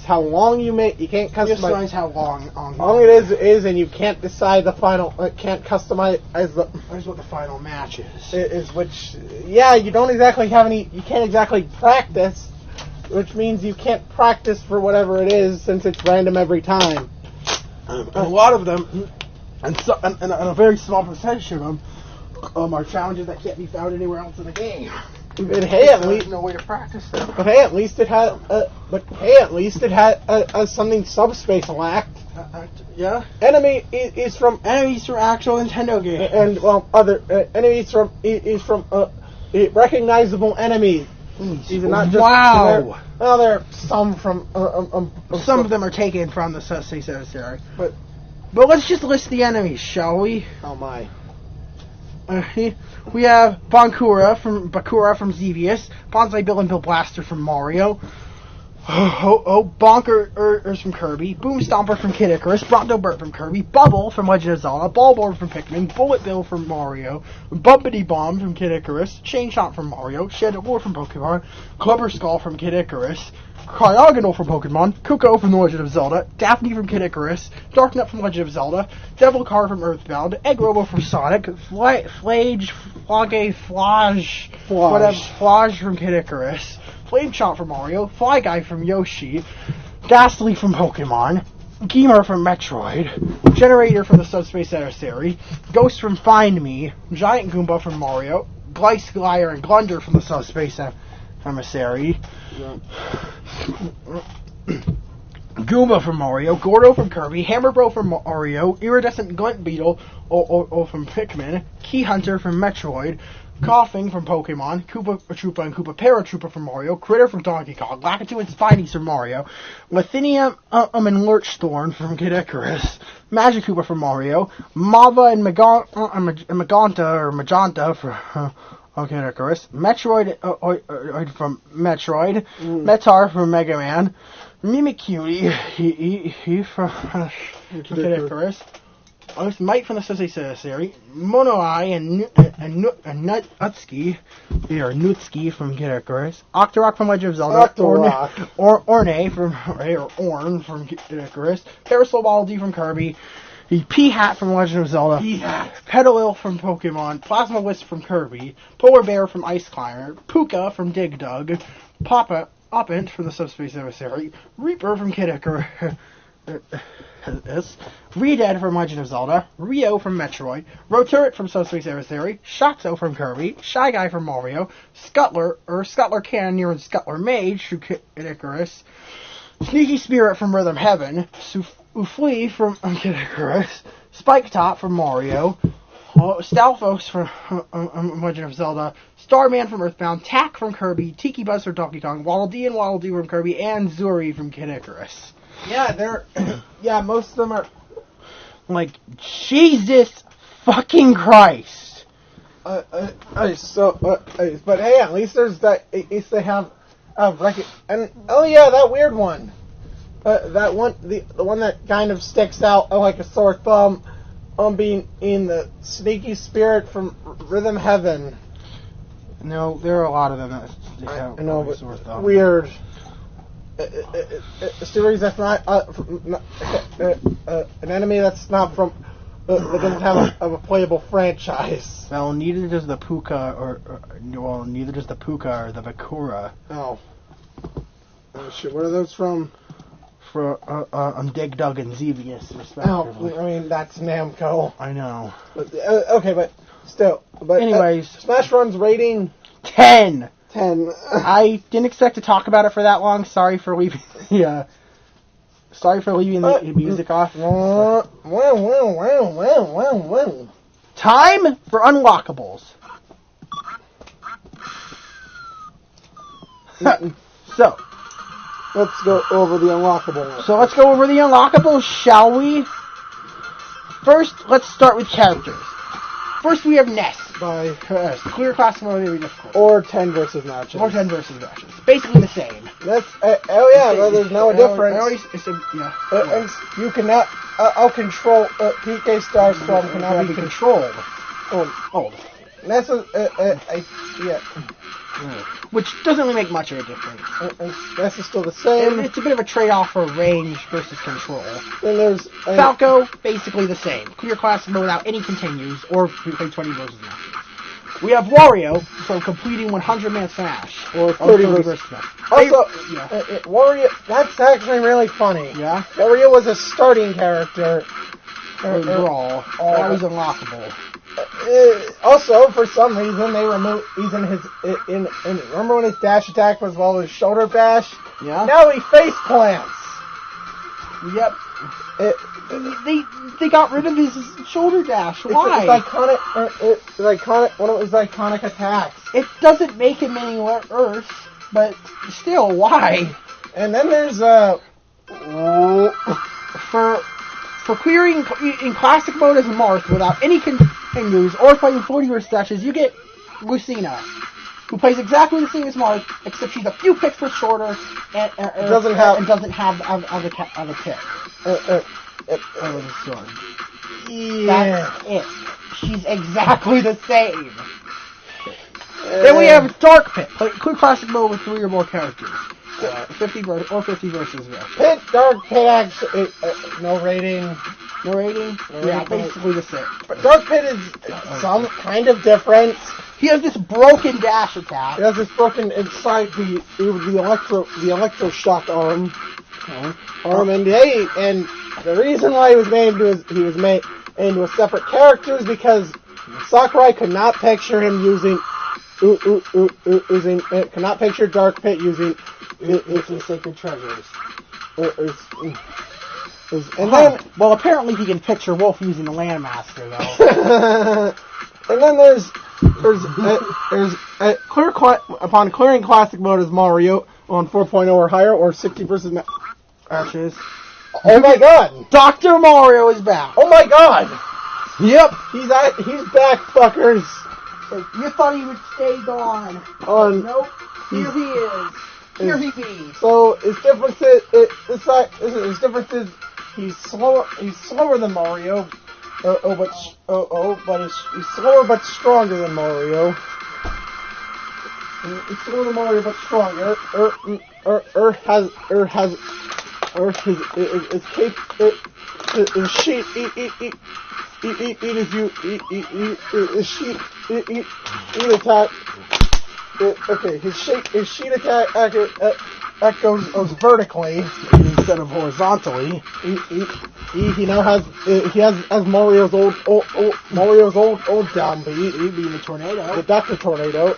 how long you make. You can't customize how long it is, and you can't decide the final. Can't customize what the final match is. You don't exactly have any. You can't exactly practice. which means you can't practice for whatever it is since it's random every time. And a lot of them, and a very small percentage of them, are challenges that can't be found anywhere else in the game. But hey, at least no way to practice them. But hey, at least it had. Something Subspace lacked. Yeah. Enemies from actual Nintendo games, and other enemies from recognizable enemies. These are not just wow. There are some from some of them are taken from the Subspace series, but let's just list the enemies, shall we? Oh my. We have Bakura from Xevious, Bonsai Bill and Bill Blaster from Mario, Bonkers from Kirby, Boom Stomper from Kid Icarus, Bronto Burt from Kirby, Bubble from Legend of Zelda, Ballboard from Pikmin, Bullet Bill from Mario, Bumpity Bomb from Kid Icarus, Chain Shot from Mario, Shadow War from Pokemon, Clubber Skull from Kid Icarus, Cryogonal from Pokemon, Kuko from The Legend of Zelda, Daphne from Kid Icarus, Darknut from Legend of Zelda, Devil Car from Earthbound, Egg Robo from Sonic, Flage from Kid Icarus, Flame Shot from Mario, Fly Guy from Yoshi, Ghastly from Pokemon, Gamer from Metroid, Generator from the Subspace Emissary, Ghost from Find Me, Giant Goomba from Mario, Glyce, Glyer, and Glunder from the Subspace Emissary, Goomba from Mario, Gordo from Kirby, Hammer Bro from Mario, Iridescent Glint Beetle from Pikmin, Key Hunter from Metroid, Coughing from Pokemon, Koopa Troopa and Koopa Paratroopa from Mario, Critter from Donkey Kong, Lakitu and Spinies from Mario, Lithinium and Lurchthorn from Kid Icarus, Magic Koopa from Mario, Mava and Magenta from Kid Icarus, Metroid from Metroid, Metar from Mega Man, Mimikyu he from Kid Icarus, Mite from the Subspace Mono-Eye and Nutski, Nutski from Kid Icarus, Octorok from Legend of Zelda, Orne from Kid Icarus, Parasol Waddle Dee from Kirby, P-Hat from Legend of Zelda, Petalil from Pokemon, Plasma Wisp from Kirby, Polar Bear from Ice Climber, Puka from Dig Dug, Uppent from the Subspace Emissary, Reaper from Kid Icarus, Redead from Legend of Zelda, Rio from Metroid, Roturret from Subspace Emissary, Shatso from Kirby, Shy Guy from Mario, Scuttler Cannoneer and Scuttler Mage from Kid Icarus, Sneaky Spirit from Rhythm Heaven, Uflee from Kid Icarus, Spike Top from Mario, Stalfos from Legend of Zelda, Starman from Earthbound, Tack from Kirby, Tiki Buzz from Donkey Kong, Waddle Dee and Waddle Doo from Kirby, and Zuri from Kid Icarus. Yeah, most of them are like Jesus fucking Christ. But hey, at least there's that. At least they have record. And that weird one. That one, the one that kind of sticks out like a sore thumb, being in the Sneaky Spirit from Rhythm Heaven. No, there are a lot of them that stick out. I know, but sore thumb. Weird. A series that's not an enemy that's not from that doesn't have a playable franchise. Well, neither does the Puka neither does the Puka or the Bakura. Oh shit! What are those from? For Dig Dug and Xevious, respectively. Oh, I mean that's Namco. I know. But, okay, but still. But anyways, Smash Run's rating 10. 10. I didn't expect to talk about it for that long. Sorry for leaving the music off. Time for unlockables. So, let's go over the unlockables. Shall we? First, let's start with characters. First, we have Ness by clear class mode difficult. Or 10 versus matches. Basically the same. That's there's no difference. And you cannot control PK Star Storm cannot be controlled. That's which doesn't really make much of a difference. That's still the same. It's a bit of a trade-off for range versus control. Then there's Falco, basically the same. Clear class mode without any continues, or we play 20 versus matches. We have Wario from completing 100-man Smash. Or 30 versus Smash. Also, Wario, that's actually really funny. Yeah? Wario was a starting character. Brawl. Always unlockable. Also, for some reason, they removed. He's in his. Remember when his dash attack was his shoulder bash? Yeah. Now he face plants. Yep. They got rid of his shoulder dash. Why? It's iconic. One of his iconic attacks. It doesn't make him any worse, but still, why? And then there's for clearing in classic mode as Marth without any continues or fighting 40 versus dashes, you get Lucina, who plays exactly the same as Marth, except she's a few pixels shorter and doesn't have a tip. Yeah. That's it. She's exactly the same. Then we have Dark Pit. Play classic mode with 3 or more characters. 50 versus rest. Pit, Dark Pit, actually, no rating. No rating? Yeah, basically the same. But Dark Pit is some kind of different. He has this broken dash attack. He has this broken inside the electroshock arm. And the reason why he was made into a separate character is because Sakurai could not picture him cannot picture Dark Pit using sacred treasures. Well, apparently he can picture Wolf using the Landmaster, though. And then there's upon clearing classic mode as Mario on 4.0 or higher, or 60 versus matches. Oh my God! Dr. Mario is back. Oh my God! Yep, he's back, fuckers. You thought he would stay gone. Nope. Here he is. Here he be. So his difference is he's slower than Mario. But he's slower but stronger than Mario. He's slower than Mario but stronger. His sheet attack goes vertically instead of horizontally. He now has Mario's old down beat. He being the tornado. The Dr. Tornado.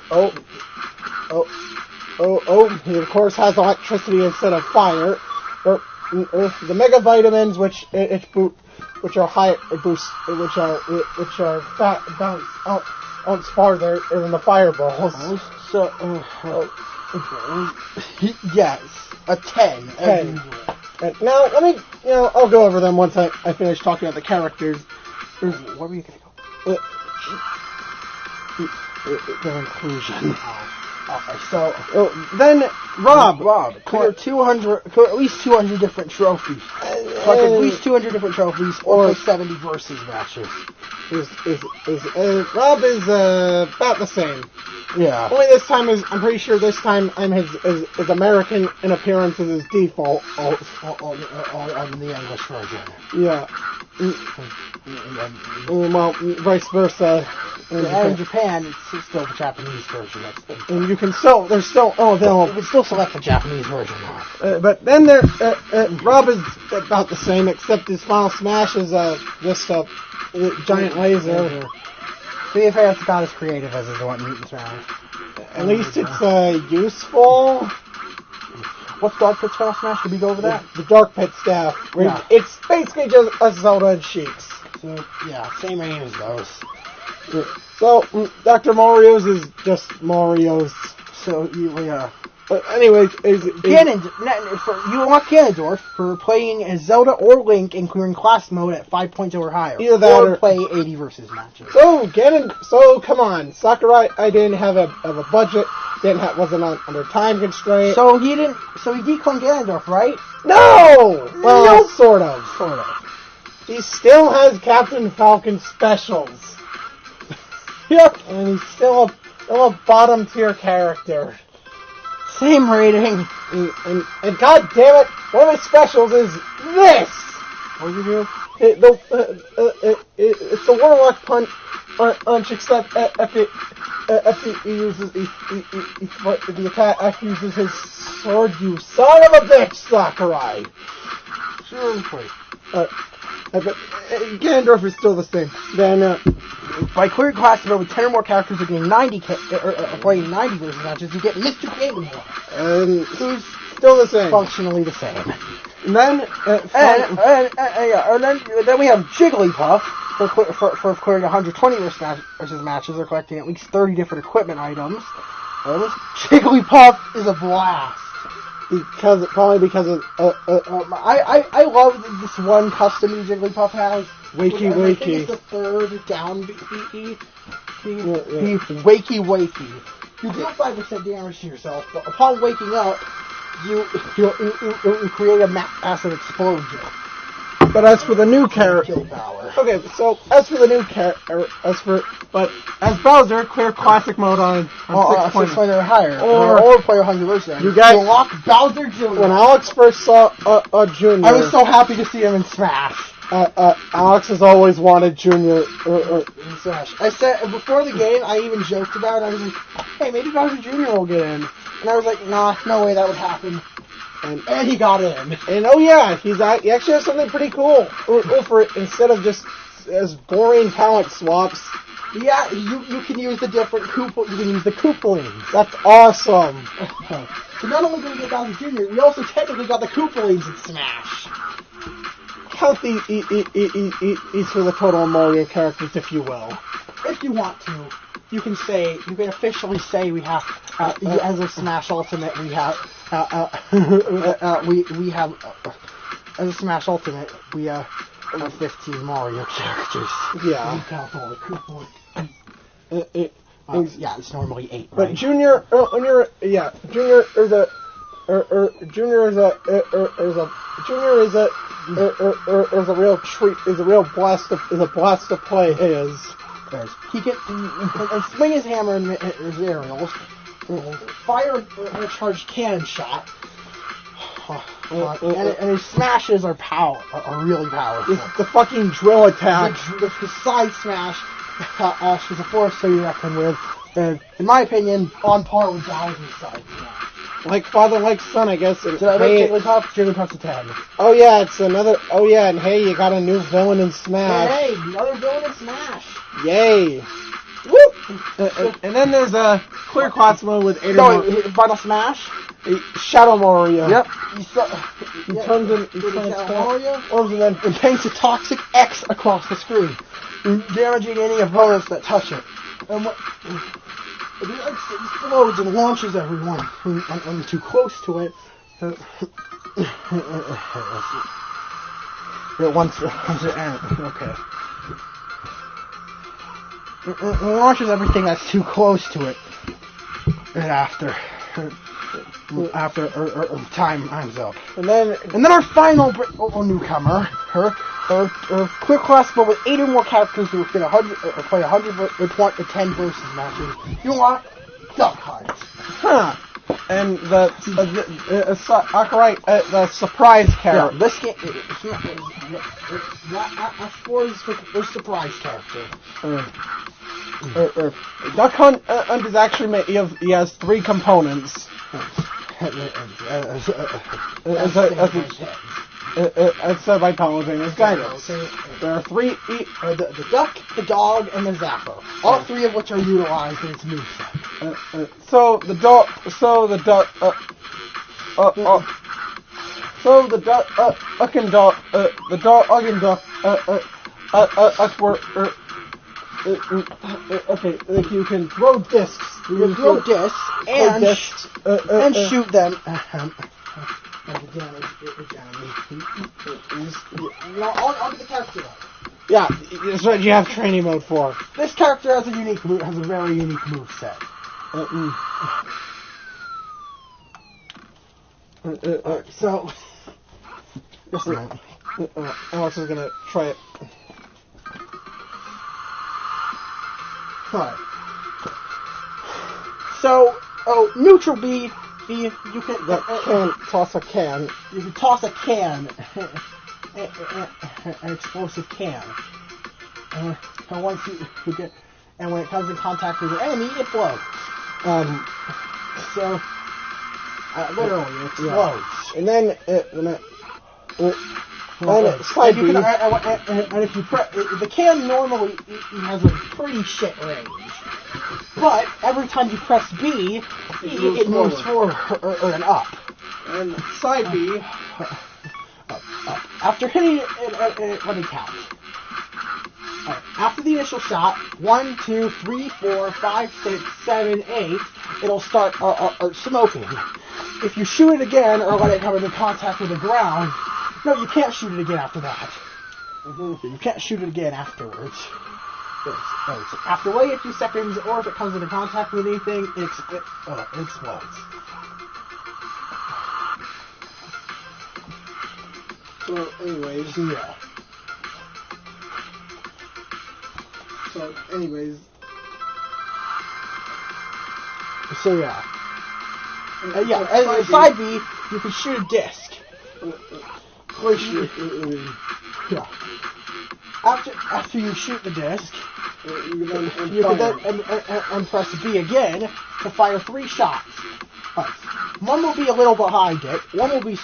He of course has electricity instead of fire. The Mega Vitamins, which are bounce farther than the fireballs. Yes, a 10. Now let me, I'll go over them once I finish talking about the characters. Where were you gonna go? Their inclusion. Okay, so then Rob, clear 200, at least 200 different trophies. Like at least 200 different trophies, or 70 versus matches. Rob is about the same. Yeah. Only this time I'm pretty sure this time his American in appearance is his default. On the English version. Yeah. Well, vice versa. In Japan, it's still the Japanese version. And you can still, you can still select the Japanese version. But then Rob is about the same, except his Final Smash is just a giant laser. To be fair, it's about as creative as his one Mutant Smash. At least it's useful. What's Dark Pit's Final Smash? Did we go over that? The Dark Pit staff. Yeah. It's basically just a Zelda and Sheik's. So, yeah, same rating as those. So, Dr. Mario's is just Mario's. So, yeah. But anyways, you unlock Ganondorf for playing as Zelda or Link in clearing class mode at 5.0 or higher. Either that or play 80 versus matches. So come on, Sakurai. I didn't have a budget. Wasn't under time constraint. So he decloned Ganondorf, right? No. Well, nope. Sort of. He still has Captain Falcon specials. Yep. And he's still a bottom tier character. Same rating. And god damn it, one of his specials is this! What did you do? It's the Warlock Punch. punch except if he uses the attack uses his sword. You son of a bitch, Sakurai. Sure, wait. Ganondorf is still the same. Then, by clearing class mode with 10 or more characters or getting 90 playing 90 versus matches, you get Mr. Ganondorf. And who's still the same. Functionally the same. And then, then we have Jigglypuff for clearing 120 versus matches or collecting at least 30 different equipment items. Jigglypuff is a blast. Probably because of I love this one custom Jigglypuff has. Wakey I think it's the third down B. Wakey. You deal 5% damage to yourself, but upon waking up, you create a massive explosion. But as for the new character, okay. So as for the new character, as Bowser, clear classic mode on 6 point or higher, or play 100%. You guys unlock Bowser Jr. When Alex first saw Junior, I was so happy to see him in Smash. Alex has always wanted Junior in Smash. I said before the game, I even joked about it. I was like, "Hey, maybe Bowser Jr. will get in," and I was like, "Nah, no way that would happen." And he got in. And oh yeah, he actually has something pretty cool. For instead of just as boring talent swaps. Yeah, you can use the different you can use the Koopalings. That's awesome. So not only did we get Bowser Jr., we also technically got the Koopalings in Smash. Count each for the total Mario characters, if you will. If you want to, you can officially say we have as a Smash Ultimate we have we have as a Smash Ultimate we have 15 Mario characters. Yeah. You count all the Koopalings. Yeah, it's normally 8. But right? Junior is a real treat. Is a blast to play. He can swing his hammer and his aerials, fire a charged cannon shot, and his smashes are really powerful. It's the fucking drill attack. The side smash is a force to be reckoned with, and in my opinion, on par with Bowser's side smash. Like father, like son, I guess. Did I make Jigglypuff's a 10? Oh yeah, it's another. Oh yeah, and hey, you got a new villain in Smash. Hey, another villain in Smash. Yay! Woo! And then there's a clear class mode with 8 or more. Final Smash. Shadow Mario. Yep. He turns Mario, and paints a toxic X across the screen, damaging any opponents that touch it. And it explodes and launches everyone when too close to it. Once it ends. Okay. It launches everything that's too close to it. And after time's up. And then our final newcomer, her quick class mode with 8 or more characters who can play 10 versus matches. You want Duck Hunt. Huh. And the surprise character. Yeah, this game is surprise character. Duck Hunt is actually made. He has 3 components. As said by Paladin, as guidance. There are 3. The duck, the dog, and the zapper. All 3 of which are utilized in its moveset. So the duck okay, like you can throw discs. You throw discs and shoot them. Onto the character. Yeah, that's what you have training mode for. This character has a very unique moveset. So, just a minute. Alex is gonna try it. Alright. So, neutral B, you can toss a can. You can toss a can, an explosive can. And once you get and when it comes in contact with your enemy, it blows. So, literally, it explodes. And then, side B. And if you press, the can normally has a pretty shit range. But every time you press B, it moves forward and up. And side B. Up. After hitting it, let me count. Right. After the initial shot, 1, 2, 3, 4, 5, 6, 7, 8, it'll start smoking. If you shoot it again or let it come into contact with the ground, no, you can't shoot it again after that. You can't shoot it again afterwards. After waiting a few seconds, or if it comes into contact with anything, it explodes. So, anyways. Yeah. So, anyways. So, yeah. As side B, you can shoot a disc. Yeah. After you shoot the disc, you can then press B again to fire 3 shots. Right. One will be a little behind it, one will be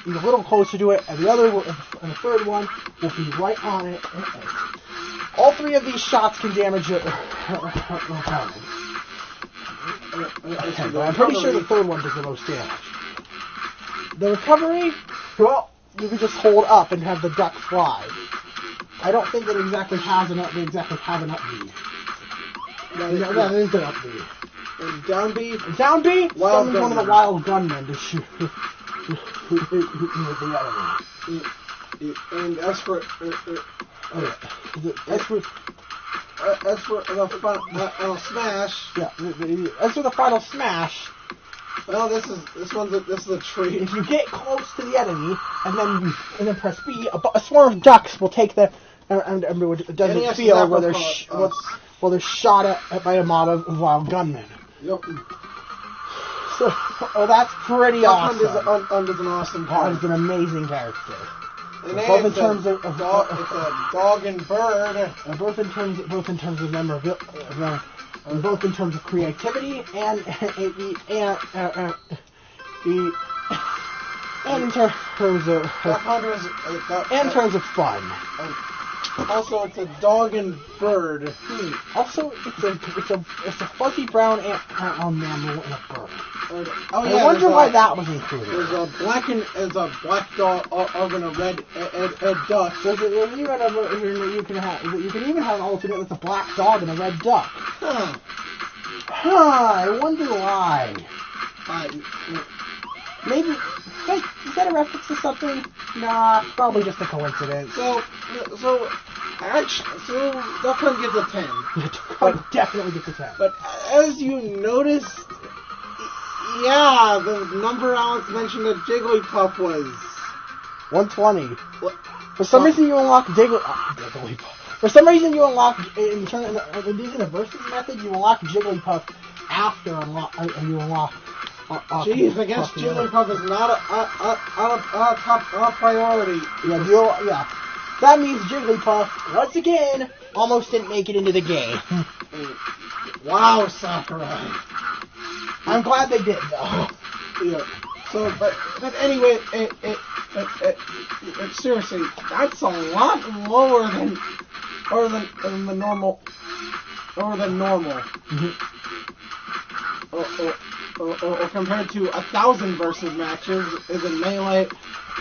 a little closer to it, and the third one will be right on it. All 3 of these shots can damage it. I'm pretty sure the third one does the most damage. The recovery, well, you can just hold up and have the duck fly. I don't think it exactly have an up B. That is an up B. And down B? Down B? Summons one of the wild gunmen to shoot with the enemy. And as for the final smash. Yeah. As for the final smash. Well, this is a treat. If you get close to the enemy and then press B, a swarm of ducks will take the and it doesn't feel where they're shot at by a mob of wild gunmen. Yep. So, that's pretty awesome. Is an awesome character. That is an amazing character. Both in terms of it's a dog and bird. Both in terms of memorability, both in terms of creativity and in terms of fun. Also, it's a dog and bird. Also, it's a fuzzy brown mammal and a bird. I wonder why that was included. There's a black dog and a red duck. You can even have an alternate with a black dog and a red duck. I wonder why. Maybe is that a reference to something? Nah, probably just a coincidence. So Duck Hunt gets a 10. Duck definitely gets a 10. But as you notice, yeah, the number Alex mentioned that Jigglypuff was 120. What? For some reason you unlock Jigglypuff. For some reason you unlock using the versus method, you unlock Jigglypuff after you unlock. Jeez, I guess Jigglypuff is not a top priority. Yeah. That means Jigglypuff, once again, almost didn't make it into the game. Wow, Sakurai. I'm glad they did, though. Yeah. So, but anyway, seriously, that's a lot lower than normal. Mm-hmm. Or compared to 1,000 versus matches is in Melee.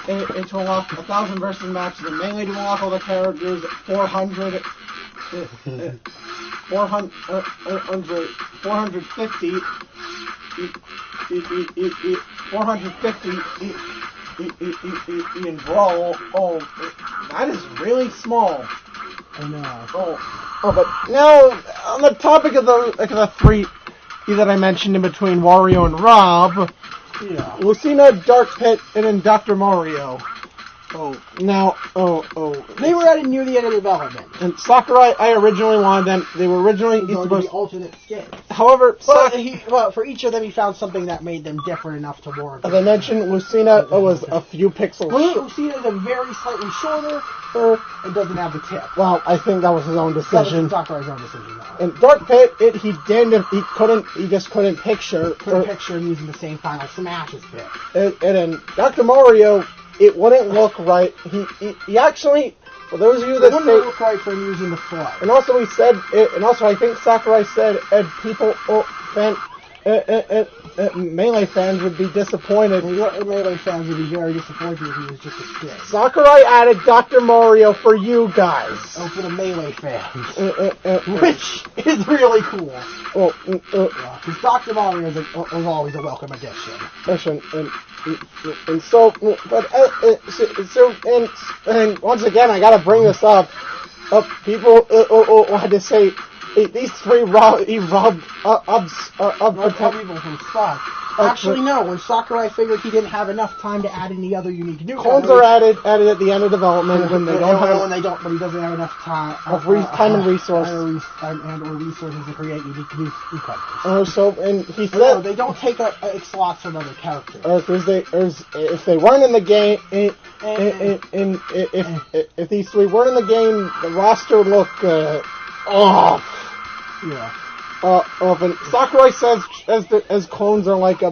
It to unlock 1,000 versus matches in Melee to unlock all the characters. 450 in Brawl. Oh, that is really small. I know. Oh, but now on the topic of the 3 that I mentioned in between Wario and Rob, yeah. Lucina, Dark Pit, and then Dr. Mario. They were at near the end of development. And Sakurai, I originally wanted them. They were originally Going to be alternate skins. However, but for each of them, he found something that made them different enough to warrant. As I mentioned, Lucina was a few pixels. Lucina is a very slightly shorter. It doesn't have the tip. Well, I think that was his own decision. That was Sakurai's own decision. Though. And Dark Pit, he just couldn't picture. Picture using the same Final Smash as Pit. And in Dr. Mario, it wouldn't look right. He actually, for those of you that it wouldn't look right for him using the flood. And also I think Sakurai said, people, Melee fans would be disappointed. Melee fans would be very disappointed if he was just a skin. Sakurai added Dr. Mario for you guys. Oh, for the Melee fans. Which is really cool. Because Dr. Mario is always a welcome addition. And once again, I gotta bring this up. People had to say, these three robbed people from Spot. Actually, no. When Sakurai figured he didn't have enough time to add any other unique new clones are added at the end of development when they don't have. But he doesn't have enough time. Time and resources. Or resources to create unique new characters. And he said they don't take up slots from other characters. If they weren't in the game, if these three weren't in the game, the roster would look off. Yeah. And Sakurai says as clones are like he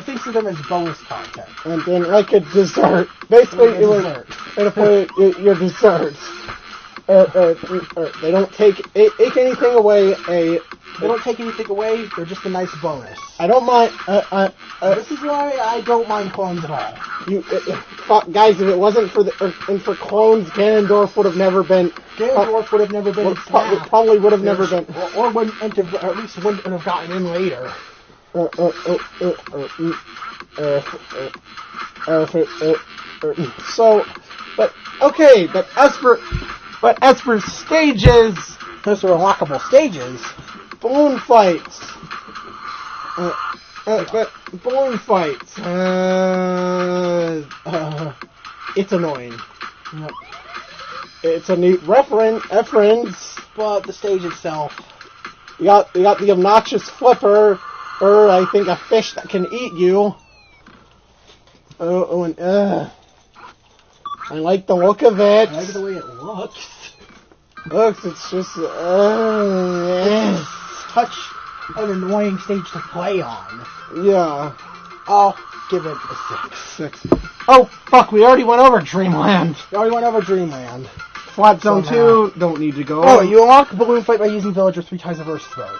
thinks of them as bonus content. And then like a dessert. Basically, your dessert. They don't take anything away. They don't take anything away. They're just a nice bonus. I don't mind. This is why I don't mind clones at all. Guys, if it wasn't for clones, Ganondorf would have never been. Ganondorf would have never been. Probably would have never been. Or at least wouldn't have gotten in later. But as for stages, those are unlockable stages. Balloon fights. Balloon fights. It's annoying. Yep. It's a neat reference, but the stage itself. You got the obnoxious flipper, or I think a fish that can eat you. I like the look of it. I like the way it looks. It's just such an annoying stage to play on. Yeah. I'll give it a 6. Oh, fuck, we already went over Dreamland. Flat Zone 2, don't need to go. Oh, you unlock Balloon Fight by using Villager 3 times the versus mode.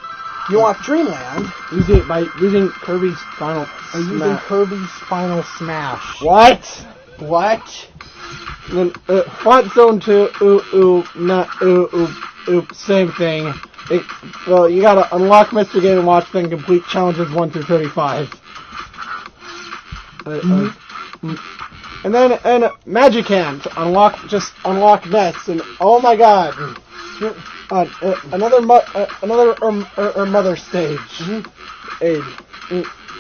You unlock Dreamland by using Kirby's Final Smash. What? Then, Flat Zone 2, same thing. You gotta unlock Mr. Game & Watch, then complete challenges 1 through 35. And then Magic Hand to unlock Nets, and oh my god, another mother stage.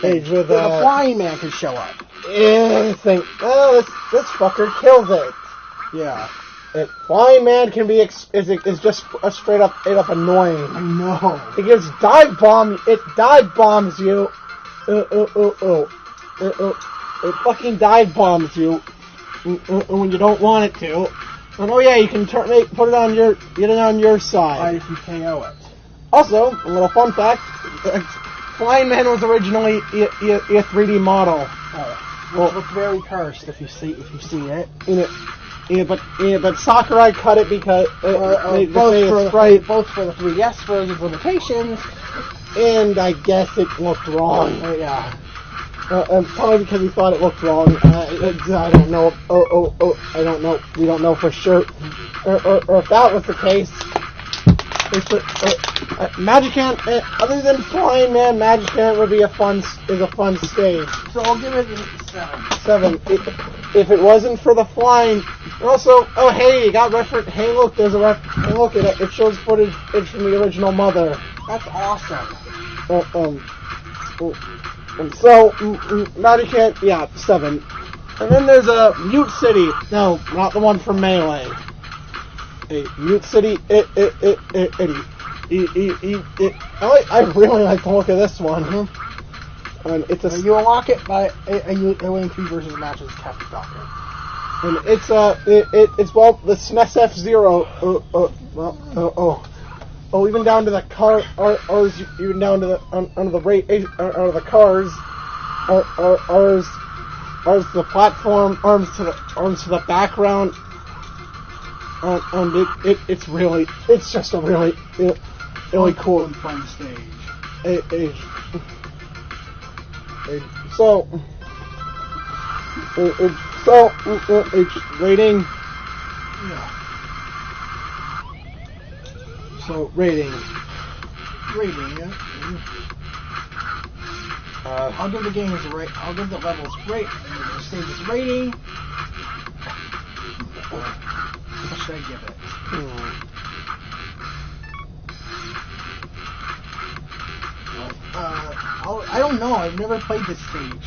Age with the Flying Man can show up. Anything. Oh, this fucker kills it. Yeah. Flying Man can be is just a straight up annoying. I know. It gives dive bomb. It dive bombs you. It fucking dive bombs you when you don't want it to. And oh yeah, you can get it on your side. Right, if you KO it. Also, a little fun fact: Flying Man was originally a 3D model. Which looks very cursed if you see it. But Sakurai cut it because both for the 3DS version's limitations, and I guess it looked wrong. Yeah. Probably because he thought it looked wrong. I don't know. I don't know. We don't know for sure. Or if that was the case. Magic Hand, other than Flying Man, Magic Hand would be a fun stage. So I'll give it a 7. If it wasn't for the flying, and also, oh hey, you got reference. Hey look, there's a hey look, it shows footage from the original Mother. That's awesome. And so Magic Hand, yeah, 7. And then there's a Mute City. No, not the one from Melee. A Mute City. I really like the look of this one. And it's a. You unlock it by winning 3 versus matches Captain Falcon. And it's it's the SNES F-Zero. Even down to the car, even down to the under the cars, arms to the platform, arms to the background, and it's just a really cool and fun stage. So it's rating. Yeah. So rating. Yeah. I'll give the games a rate. I'll give the levels rate. The stages rating. What should I give it? I don't know. I've never played this stage.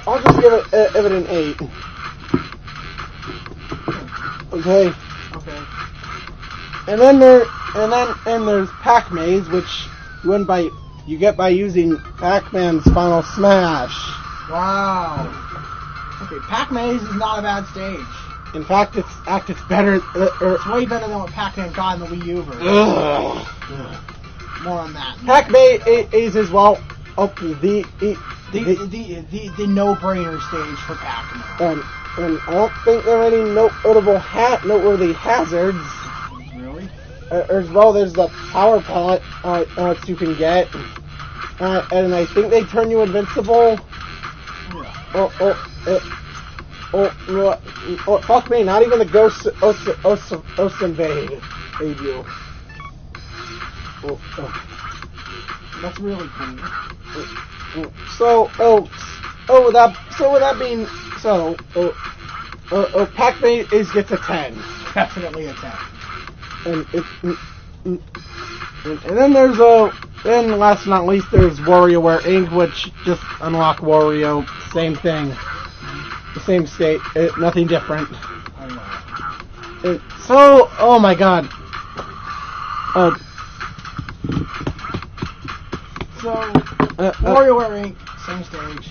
I'll just give it an 8. Okay. And then there's Pac-Maze, which you get by using Pac-Man's Final Smash. Wow. Okay, Pac-Maze is not a bad stage. In fact, it's better. It's way better than what Pac-Man got in the Wii U version. More on that. Pac-Maze is as well the no-brainer stage for Pac-Man. And I don't think there are any noteworthy hazards. Really? As well, there's the power pellet you can get, and I think they turn you invincible. Yeah. Fuck me! Not even the ghosts invade you. That's really cool. Pac-Man gets a 10. Definitely a 10. And then then last but not least there's WarioWare Inc., which just unlock Wario, same thing, the same state, nothing different. I know. Oh my god. WarioWare Inc., same stage.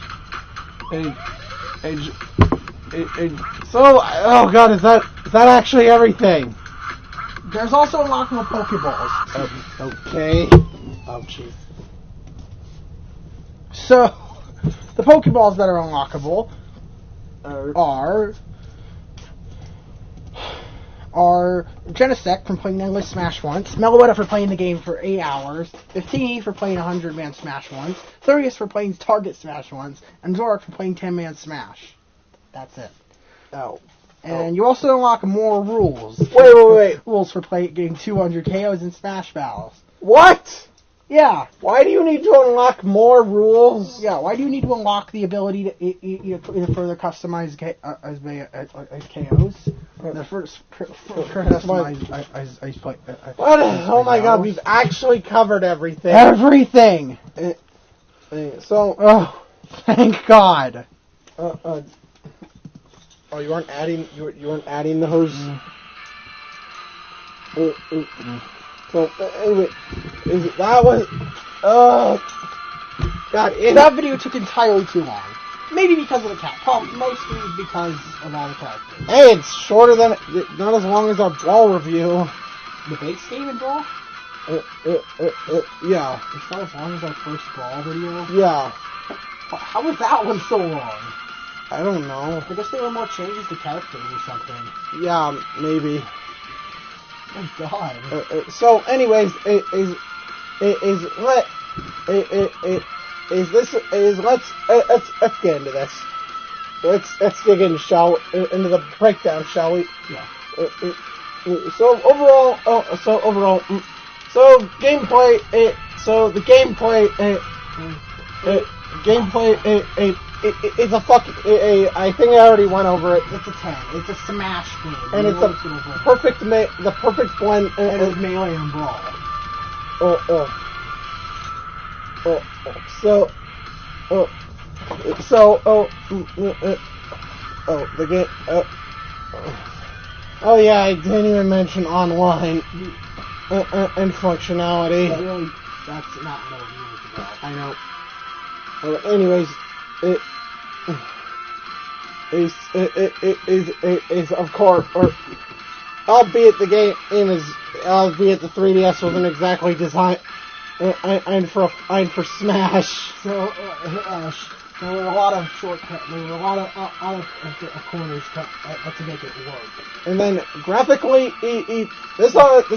Oh god, is that actually everything? There's also unlockable Pokeballs. Okay. Oh jeez. So, the Pokeballs that are unlockable are Genesect from playing Endless Smash once, Meloetta for playing the game for 8 hours, 15E for playing 100-man Smash once, 30th for playing Target Smash once, and Zorak for playing 10-man Smash. That's it. And you also unlock more rules. Wait. Rules for getting 200 KOs in Smash battles. What? Yeah. Why do you need to unlock more rules? Yeah, why do you need to unlock the ability to further customize KOs? The first customize What? Oh my god, we've actually covered everything. Everything! Thank God. You weren't adding the hose. So anyway, that video took entirely too long. Maybe because of the cat. Probably mostly because of all the characters. Hey, it's shorter than not as long as our Brawl review. The base game in Brawl? Yeah. It's not as long as our first Brawl video. Yeah. How was that one so long? I don't know. I guess there were more changes to characters or something. Yeah, maybe. Oh God. So, anyways, let's get into this. Let's dig into the breakdown, shall we? Yeah. It's a fucking. I think I already went over it. It's a 10. It's a Smash game, and it's the perfect blend. And it's Melee and Brawl. the game. Oh yeah, I didn't even mention online and functionality. Really, that's not what it was about. I know. Anyways, it is of course, albeit the 3DS wasn't exactly designed for Smash. So there were a lot of shortcuts. There were a lot of corners to make it work. And then graphically, this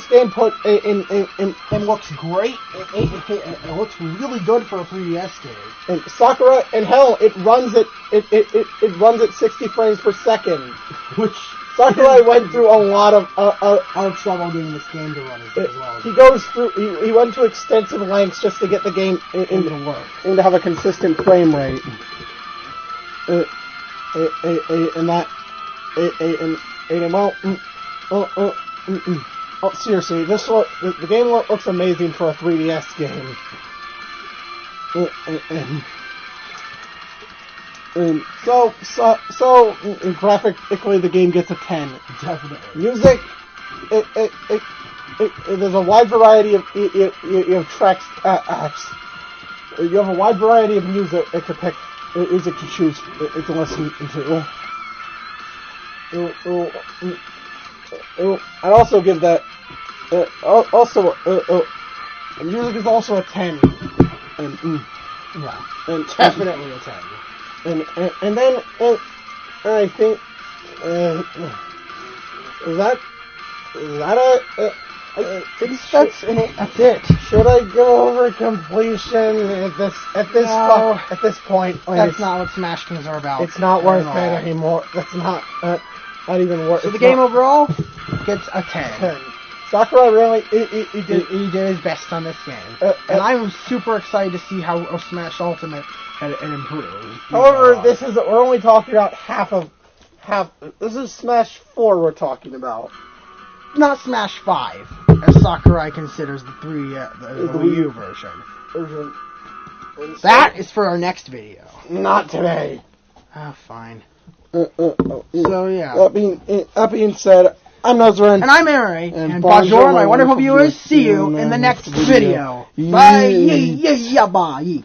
game put in It looks great. It looks really good for a 3DS game. And Sakura, and hell, it runs at 60 frames per second, Which Sakurai went through a lot of trouble getting this game to run as well. He went to extensive lengths just to get the game into work and to have a consistent frame rate. Seriously, the game looks amazing for a 3DS game. So graphically, the game gets a 10. Definitely. Music, there's a wide variety of you have tracks. You have a wide variety of music to pick, music to choose to listen to. I'd also give that. Music is also a 10. Yeah, and definitely a 10. And then I think I think that's it. Should I go over completion at this point? That's not what Smash games are about. It's not worth it anymore. That's not even worth. So the game overall gets a 10. Sakura really he did his best on this game, and I'm super excited to see how Smash Ultimate had improved. However, we're only talking about half. This is Smash 4 we're talking about. Not Smash 5, as Sakurai considers the Wii U version. That is for our next video. Not today. Oh, fine. So yeah. That being said, I'm Nazran. And I'm Mary. And bonjour, my wonderful viewers. See you in the next video. Bye. Bye.